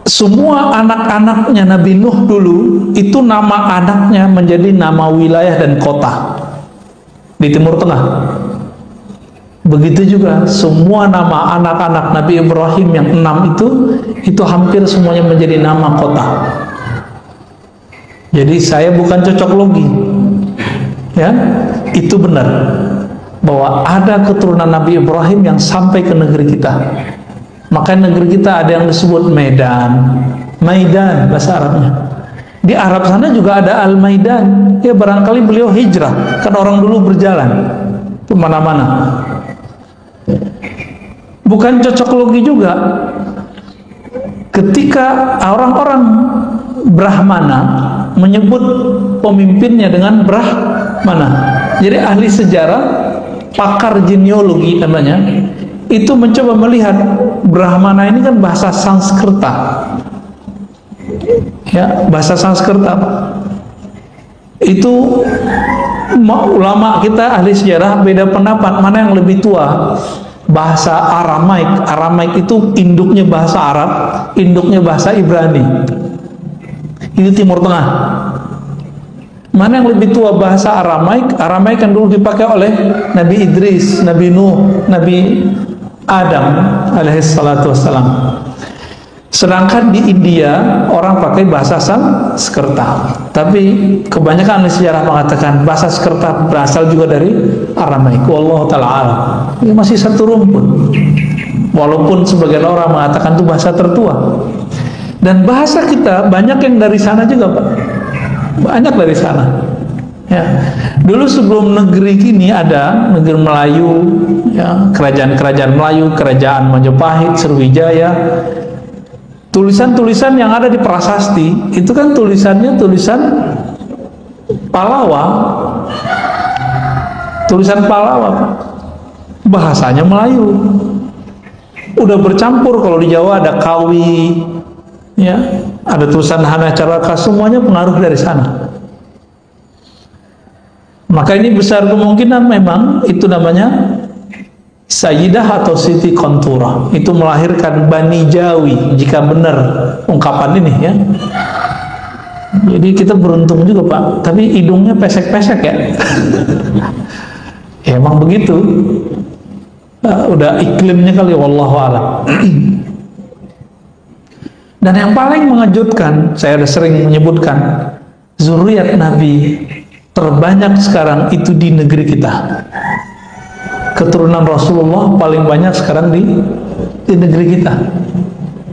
Semua anak-anaknya Nabi Nuh dulu itu nama anaknya menjadi nama wilayah dan kota di Timur Tengah. Begitu juga semua nama anak-anak Nabi Ibrahim yang 6 itu hampir semuanya menjadi nama kota. Jadi saya bukan cocok logi, ya, itu benar bahwa ada keturunan Nabi Ibrahim yang sampai ke negeri kita. Maka negeri kita ada yang disebut Medan, Maidan bahasa Arabnya. Di Arab sana juga ada Al-Maidan. Ya barangkali beliau hijrah, kan orang dulu berjalan kemana-mana. Bukan cocok logi juga ketika orang-orang Brahmana menyebut pemimpinnya dengan Brahmana. Jadi ahli sejarah, pakar genealogi namanya, itu mencoba melihat Brahmana ini kan bahasa Sanskerta, ya, bahasa Sanskerta. Itu ulama kita ahli sejarah beda pendapat mana yang lebih tua. Bahasa Aramaik, Aramaik itu induknya bahasa Arab, induknya bahasa Ibrani. Itu Timur Tengah. Mana yang lebih tua bahasa Aramaik? Aramaik kan dulu dipakai oleh Nabi Idris, Nabi Nuh, Nabi Adam alaihissalatu wassalam. Sedangkan di India orang pakai bahasa Sanskerta. Tapi kebanyakan ahli sejarah mengatakan bahasa Sanskerta berasal juga dari Aramaik. Wallahu ta'ala alam. Ini masih satu rumpun. Walaupun sebagian orang mengatakan itu bahasa tertua. Dan bahasa kita banyak yang dari sana juga, Pak. Banyak dari sana. Ya. Dulu sebelum negeri kini ada negeri Melayu, ya, kerajaan-kerajaan Melayu, kerajaan Majapahit, Sriwijaya. Tulisan-tulisan yang ada di prasasti itu kan tulisannya tulisan Palawa, tulisan Palawa, Pak. Bahasanya Melayu. Udah bercampur, kalau di Jawa ada Kawi, ya, ada tulisan Hanacaraka, semuanya pengaruh dari sana. Maka ini besar kemungkinan memang itu namanya Sayyidah atau Siti Kontura, itu melahirkan Bani Jawi jika benar ungkapan ini, ya. Jadi kita beruntung juga, Pak. Tapi hidungnya pesek-pesek, ya. Ya emang begitu. Udah iklimnya kali, wallahu a'lam. Dan yang paling mengejutkan, saya sudah sering menyebutkan, zuriat Nabi terbanyak sekarang itu di negeri kita. Keturunan Rasulullah paling banyak sekarang di negeri kita,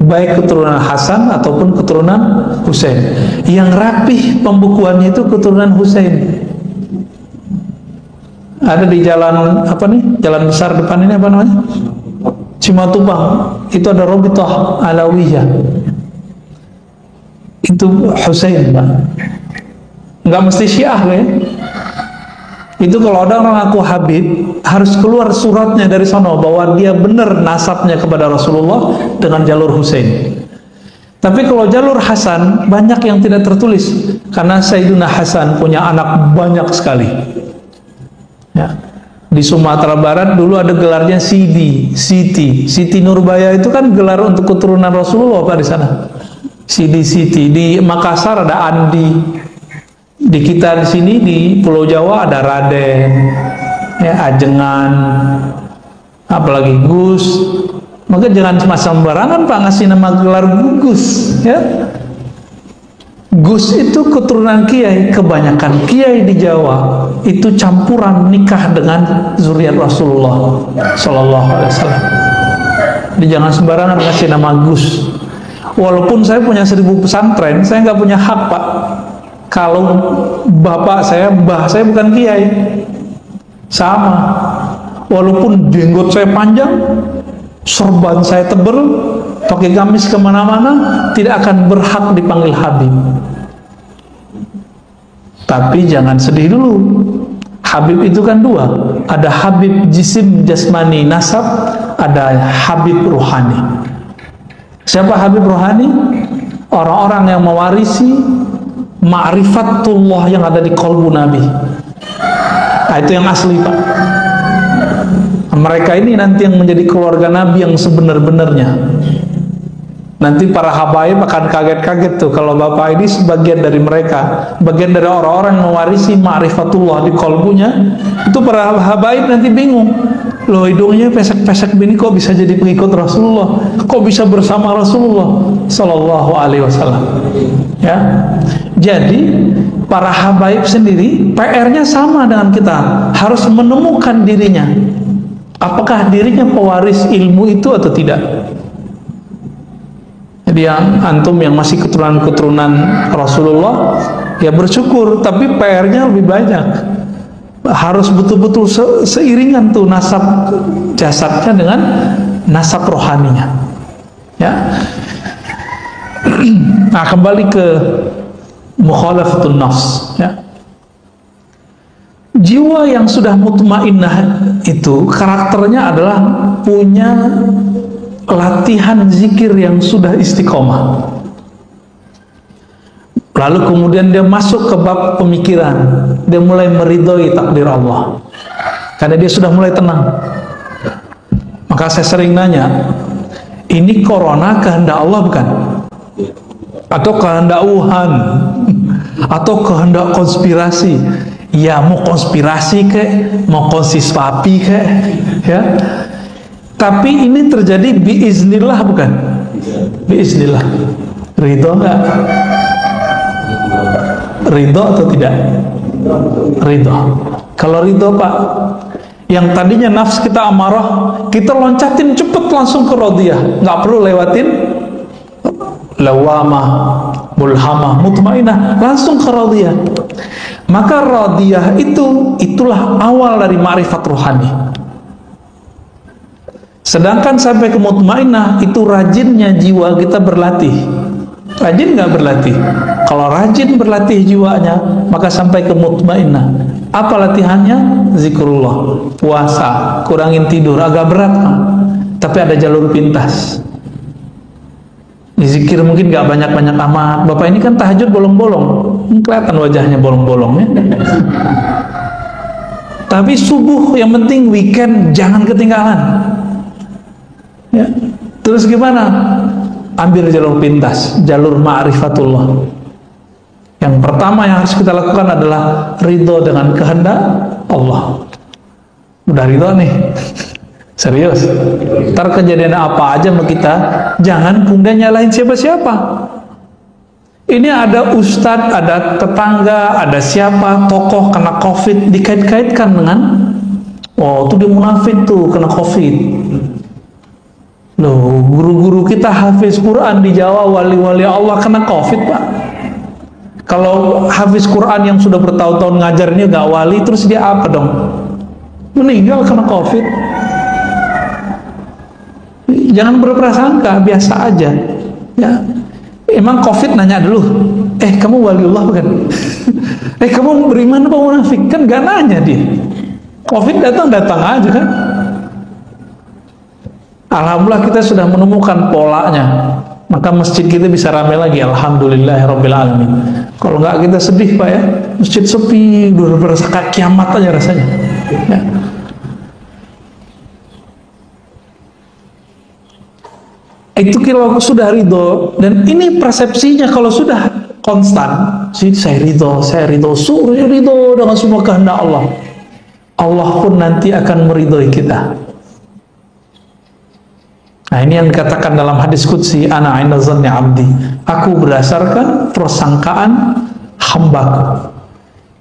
baik keturunan Hasan ataupun keturunan Husain. Yang rapih pembukuannya itu keturunan Husain. Ada di jalan apa nih? Jalan besar depan ini apa namanya? Cimatubang. Itu ada Robitoh Alawiyah. Itu Husain, Pak. Nggak mesti Syiah, ya. Itu kalau ada orang ngaku Habib, harus keluar suratnya dari sono bahwa dia benar nasabnya kepada Rasulullah dengan jalur Husain. Tapi kalau jalur Hasan banyak yang tidak tertulis, karena Sayyidina Hasan punya anak banyak sekali. Ya. Di Sumatera Barat dulu ada gelarnya Siti Nurbaya, itu kan gelar untuk keturunan Rasulullah, Pak, di sana. Siti. Di Makassar ada Andi. Di kita di sini di Pulau Jawa ada Raden, ya, Ajengan, apalagi Gus. Maka jangan cuma sembarangan, Pak, ngasih nama gelar Gus, ya. Gus itu keturunan kiai. Kebanyakan kiai di Jawa itu campuran nikah dengan zuriat Rasulullah Sallallahu Alaihi Wasallam. Jadi jangan sembarangan ngasih nama Gus. Walaupun saya punya 1000 pesantren, saya nggak punya hak, Pak. Kalau mbah saya bukan kiai, sama. Walaupun jenggot saya panjang, sorban saya tebal, pakai gamis kemana-mana, tidak akan berhak dipanggil Habib. Tapi jangan sedih dulu. Habib itu kan dua, ada Habib jisim jasmani nasab, ada Habib ruhani. Siapa Habib ruhani? Orang-orang yang mewarisi ma'rifatullah yang ada di qalbu Nabi. Nah, itu yang asli, Pak. Mereka ini nanti yang menjadi keluarga Nabi yang sebenar-benarnya. Nanti para habaib akan kaget-kaget tuh kalau Bapak ini sebagian dari mereka, bagian dari orang-orang yang mewarisi ma'rifatullah di qalbunya. Itu para habaib nanti bingung. Loh, hidungnya pesek-pesek begini kok bisa jadi pengikut Rasulullah? Kok bisa bersama Rasulullah Sallallahu Alaihi Wasallam? Ya. Jadi para habaib sendiri PR-nya sama dengan kita, harus menemukan dirinya. Apakah dirinya pewaris ilmu itu atau tidak? Jadi yang antum yang masih keturunan Rasulullah, ya bersyukur, tapi PR-nya lebih banyak. Harus betul-betul seiringan tuh nasab jasadnya dengan nasab rohaninya. Ya. Nah, kembali ke mukhalafatun nafs, ya. Jiwa yang sudah mutmainnah itu karakternya adalah punya latihan zikir yang sudah istiqomah. Lalu kemudian dia masuk ke bab pemikiran, dia mulai meridhoi takdir Allah karena dia sudah mulai tenang. Maka saya sering nanya, ini corona kehendak Allah bukan? Atau kehendak Wuhan? Atau kehendak konspirasi? Ya, mau konspirasi kek, mau konsispasi kek, ya. Tapi ini terjadi biiznillah bukan? Biiznillah. Ridho enggak? Ridho atau tidak? Ridho. Kalau ridho Pak, yang tadinya nafs kita amarah, kita loncatin cepet langsung ke radiyah, nggak perlu lewatin lawamah, mulhamah, mutmainah, langsung ke radiyah. Maka radiyah itulah awal dari ma'rifat rohani. Sedangkan sampai ke mutmainah itu rajinnya jiwa kita berlatih. Rajin nggak berlatih? Kalau rajin berlatih jiwanya, maka sampai ke mutmainah. Apa latihannya? Zikrullah, puasa, kurangin tidur, agak berat, tapi ada jalur pintas. Zikir mungkin nggak banyak-banyak amat. Bapak ini kan tahajud bolong-bolong, kelihatan wajahnya bolong-bolong, ya. Tapi subuh yang penting, weekend jangan ketinggalan, ya. Terus gimana? Ambil jalur pintas, jalur ma'rifatullah. Yang pertama yang harus kita lakukan adalah ridho dengan kehendak Allah. Udah ridho nih, serius, ntar kejadian apa aja sama kita, jangan kemudian nyalahin siapa-siapa. Ini ada ustadz, ada tetangga, ada siapa, tokoh kena covid, dikait-kaitkan dengan, oh itu dia munafik tuh, kena covid. Loh, guru-guru kita hafiz Quran di Jawa, wali-wali Allah kena covid Pak. Kalau hafiz Quran yang sudah bertahun-tahun ngajar ini gak wali, terus dia apa dong? Meninggal kena covid. Jangan berprasangka, biasa aja, ya. Emang covid nanya dulu, kamu waliullah bukan? Kamu beriman apa munafik? Kan gak nanya dia. Covid datang aja kan. Alhamdulillah kita sudah menemukan polanya, maka masjid kita bisa ramai lagi. Alhamdulillahirrabbilalamin. Kalau nggak kita sedih Pak, ya. Masjid sepi, udah berasa kayak kiamat aja rasanya, ya. Itu kalau sudah ridho, dan ini persepsinya kalau sudah konstan, saya ridho, suruh ridho dengan semua kehendak Allah, Allah pun nanti akan meridhoi kita. Nah, ini yang dikatakan dalam hadis qudsi, ana 'inda dhanni 'abdi, aku berdasarkan persangkaan hambaku.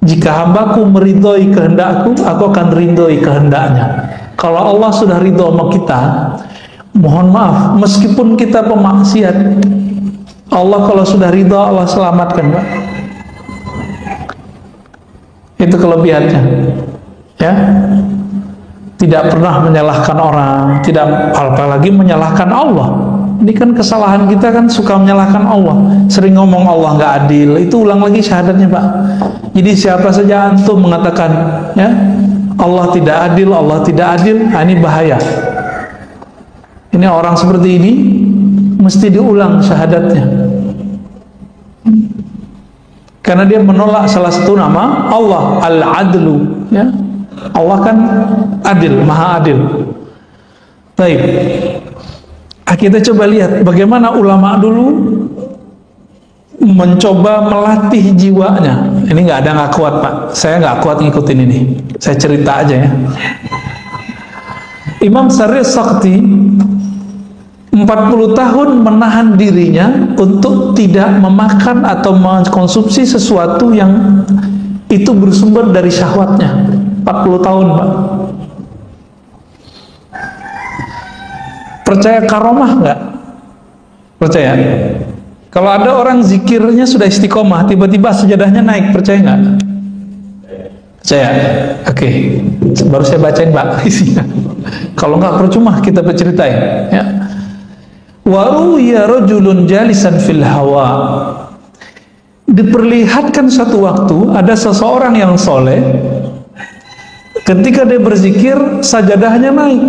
Jika hambaku meridhoi kehendakku, aku akan ridhoi kehendaknya. Kalau Allah sudah ridho sama kita, mohon maaf, meskipun kita pemaksiat, Allah kalau sudah ridho, Allah selamatkan Pak. Itu kelebihannya, ya. Tidak pernah menyalahkan orang, tidak apalagi menyalahkan Allah. Ini kan kesalahan kita, kan suka menyalahkan Allah, sering ngomong Allah nggak adil. Itu ulang lagi syahadatnya Pak. Jadi siapa saja antum mengatakan, ya, Allah tidak adil, Allah tidak adil, nah ini bahaya. Ini orang seperti ini mesti diulang syahadatnya, karena dia menolak salah satu nama Allah, Al-Adlu, ya. Allah kan adil, maha adil. Baik, kita coba lihat bagaimana ulama dulu mencoba melatih jiwanya. Ini nggak ada nggak kuat Pak, saya nggak kuat ngikutin ini, saya cerita aja, ya. Imam Sari Sakti 40 tahun menahan dirinya untuk tidak memakan atau mengkonsumsi sesuatu yang itu bersumber dari syahwatnya. 40 tahun Pak. Percaya karomah nggak? Percaya? Kalau ada orang zikirnya sudah istiqomah, tiba-tiba sejadahnya naik, percaya nggak? Percaya? Oke, baru saya bacain Pak isinya. Kalau nggak percuma kita berceritain, ya. Wa ruya rajulun jalisan fil hawa. Diperlihatkan satu waktu ada seseorang yang soleh, ketika dia berzikir sajadahnya naik.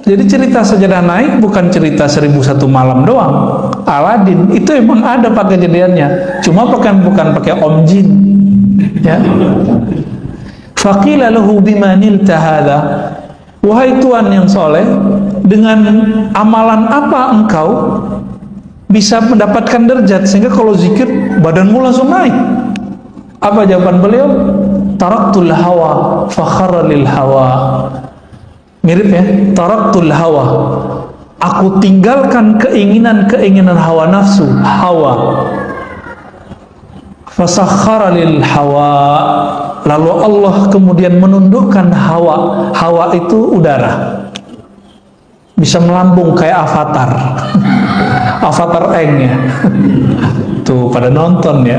Jadi cerita sajadah naik bukan cerita 1001 malam doang. Aladin itu emang ada pak kejadiannya, cuma bukan pakai om jin. Ya. Faqila lahu bima nilta hadza. Wahai Tuhan yang soleh, dengan amalan apa engkau bisa mendapatkan derajat sehingga kalau zikir badanmu langsung naik? Apa jawaban beliau? Taraktul hawa fakhara lil hawa. Mirip ya, taraktul hawa. Aku tinggalkan keinginan hawa nafsu, hawa. Fasakhara lil hawa. Lalu Allah kemudian menundukkan hawa. Hawa itu udara. Bisa melambung kayak avatar. Avatar Eng ya. Tuh pada nonton ya.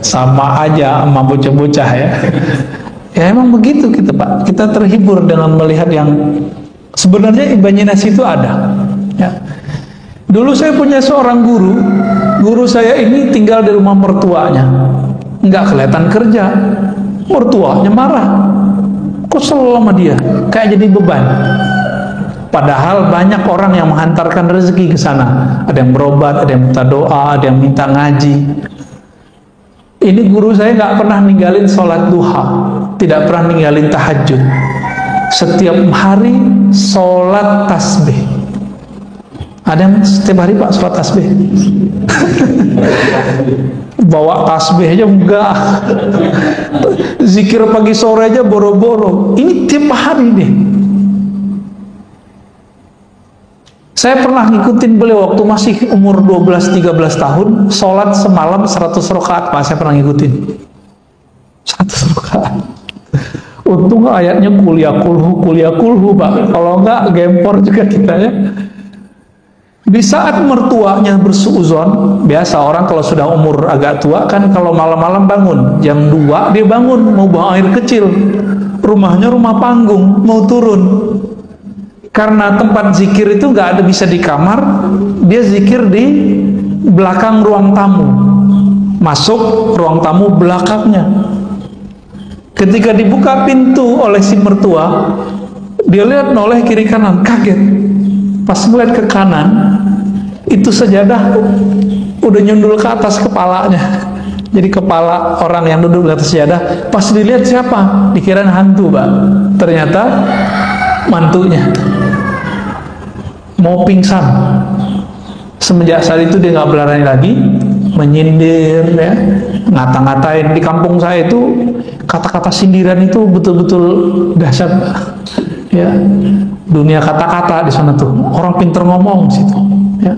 Sama aja sama bocah-bocah ya. Ya emang begitu kita Pak. Kita terhibur dengan melihat yang sebenarnya imajinasi itu ada. Ya. Dulu saya punya seorang guru. Guru saya ini tinggal di rumah mertuanya. Nggak kelihatan kerja. Mertuanya marah. Kesel sama dia. Kayak jadi beban. Padahal banyak orang yang menghantarkan rezeki ke sana. Ada yang berobat, ada yang minta doa, ada yang minta ngaji. Ini guru saya nggak pernah ninggalin sholat duha, tidak pernah ninggalin tahajud. Setiap hari sholat tasbih. Ada yang setiap hari Pak sholat tasbih? Bawa tasbih aja enggak. Zikir pagi sore aja boro-boro. Ini tiap hari deh. Saya pernah ngikutin beliau waktu masih umur 12-13 tahun, sholat semalam 100 rakaat Pak, saya pernah ngikutin 100 rakaat. Untung ayatnya kuliah kulhu Pak, kalau enggak gempor juga kita ya. Di saat mertuanya bersuuzon, biasa orang kalau sudah umur agak tua kan kalau malam-malam bangun, jam 2 dia bangun mau buang air kecil, rumahnya rumah panggung, mau turun. Karena tempat zikir itu nggak ada bisa di kamar, dia zikir di belakang ruang tamu. Masuk ruang tamu belakangnya. Ketika dibuka pintu oleh si mertua, dia lihat noleh kiri kanan, kaget. Pas melihat ke kanan, itu sajadah udah nyundul ke atas kepalanya. Jadi kepala orang yang duduk di atas sajadah. Pas dilihat siapa? Dikirain hantu, Pak. Ternyata mantunya. Mau pingsan. Semenjak saat itu dia nggak berani lagi menyindir, ya, ngata-ngatain. Di kampung saya itu kata-kata sindiran itu betul-betul dahsyat, ya. Dunia kata-kata di sana tuh, orang pinter ngomong situ, ya.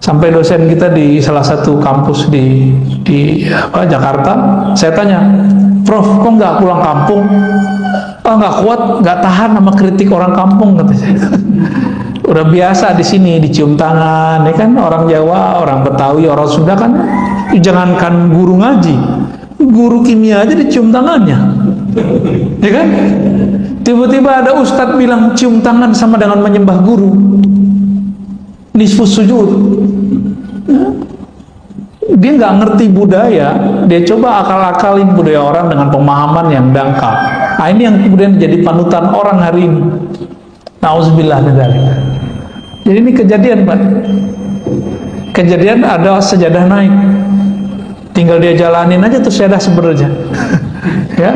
Sampai dosen kita di salah satu kampus di Jakarta, saya tanya, Prof, kok nggak pulang kampung? Oh, nggak kuat, nggak tahan sama kritik orang kampung, kata saya. Udah biasa di sini dicium tangan, ya kan, orang Jawa, orang Betawi, orang Sunda kan, jangankan guru ngaji, guru kimia aja dicium tangannya, ya kan? Tiba-tiba ada ustadz bilang cium tangan sama dengan menyembah guru, nisfus sujud. Dia nggak ngerti budaya, dia coba akal-akalin budaya orang dengan pemahaman yang dangkal. Nah, ini yang kemudian jadi panutan orang hari ini. Nauzubillah min dzalik. Jadi ini kejadian, Pak. Kejadian ada sejadah naik. Tinggal dia jalanin aja tuh sejadah sebenarnya. Ya.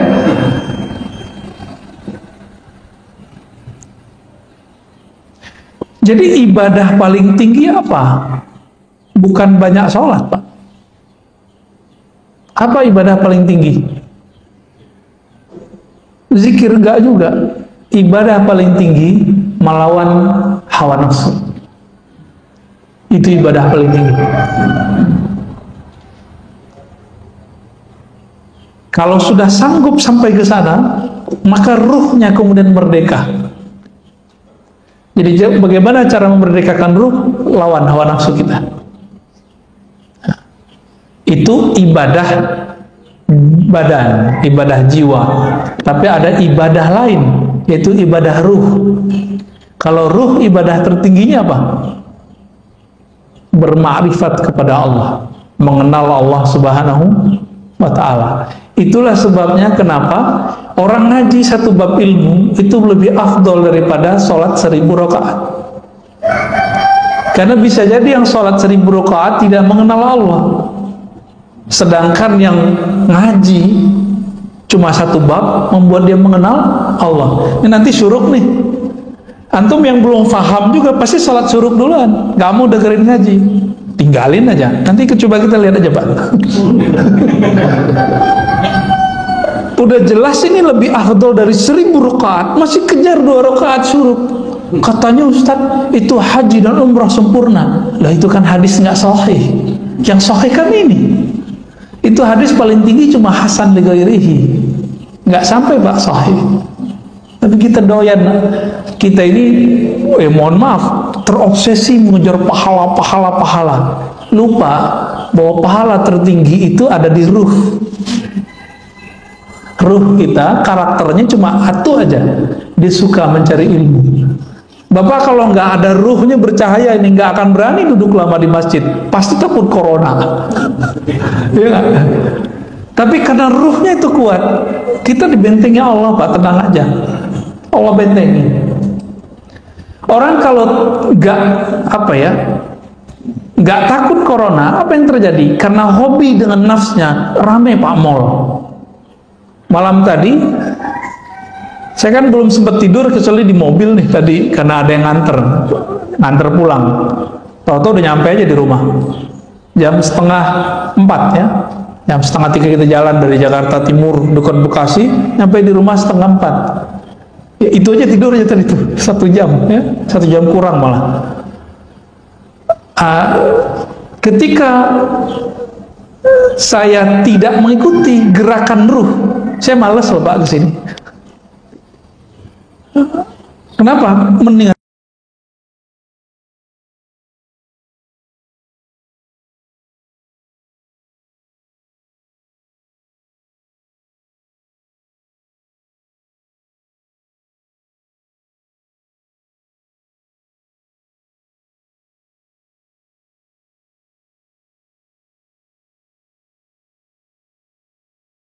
Jadi ibadah paling tinggi apa? Bukan banyak sholat, Pak. Apa ibadah paling tinggi? Zikir enggak juga. Ibadah paling tinggi melawan hawa nafsu. Itu ibadah paling tinggi. Kalau sudah sanggup sampai ke sana, maka ruhnya kemudian merdeka. Jadi bagaimana cara memerdekakan ruh? Lawan hawa nafsu kita. Itu ibadah badan, ibadah jiwa. Tapi ada ibadah lain, yaitu ibadah ruh. Kalau ruh, ibadah tertingginya apa? bermakrifat kepada Allah, mengenal Allah Subhanahu wa ta'ala. Itulah sebabnya kenapa orang ngaji satu bab ilmu itu lebih afdol daripada sholat 1000 rakaat. Karena bisa jadi yang sholat 1000 rakaat tidak mengenal Allah, sedangkan yang ngaji cuma satu bab membuat dia mengenal Allah. Ini nanti syuruk nih. Antum yang belum paham juga pasti sholat syuruk duluan, gak mau dengerin ngaji, tinggalin aja. Nanti coba kita lihat aja Pak. Udah jelas ini lebih afdol dari 1000 rakaat, masih kejar 2 rakaat syuruk. Katanya Ustadz itu haji dan umrah sempurna. Lah itu kan hadis nggak sahih. Yang sahih kan ini. Itu hadis paling tinggi cuma hasan li ghairihi, nggak sampai Pak sahih. Tapi kita doyan, kita ini mohon maaf terobsesi mengejar pahala, lupa bahwa pahala tertinggi itu ada di ruh. Ruh kita karakternya cuma satu aja, dia suka mencari ilmu. Bapak kalau nggak ada ruhnya bercahaya ini nggak akan berani duduk lama di masjid, pasti takut corona. Ya gak? Tapi karena ruhnya itu kuat, kita dibentengi Allah Pak, tenang aja, Allah bentengi. Orang kalau nggak takut corona, apa yang terjadi? Karena hobi dengan nafsnya, rame Pak mall. Malam tadi saya kan belum sempat tidur kecuali di mobil nih tadi, karena ada yang nganter pulang. Tahu-tahu udah nyampe aja di rumah jam 3:30 ya, jam 2:30 kita jalan dari Jakarta Timur dekat Bekasi, nyampe di rumah 3:30. Ya, itu aja tidur aja tadi tuh 1 jam ya, 1 jam kurang malah. Ketika saya tidak mengikuti gerakan ruh, saya malas loh Pak kesini. Kenapa? Mendingan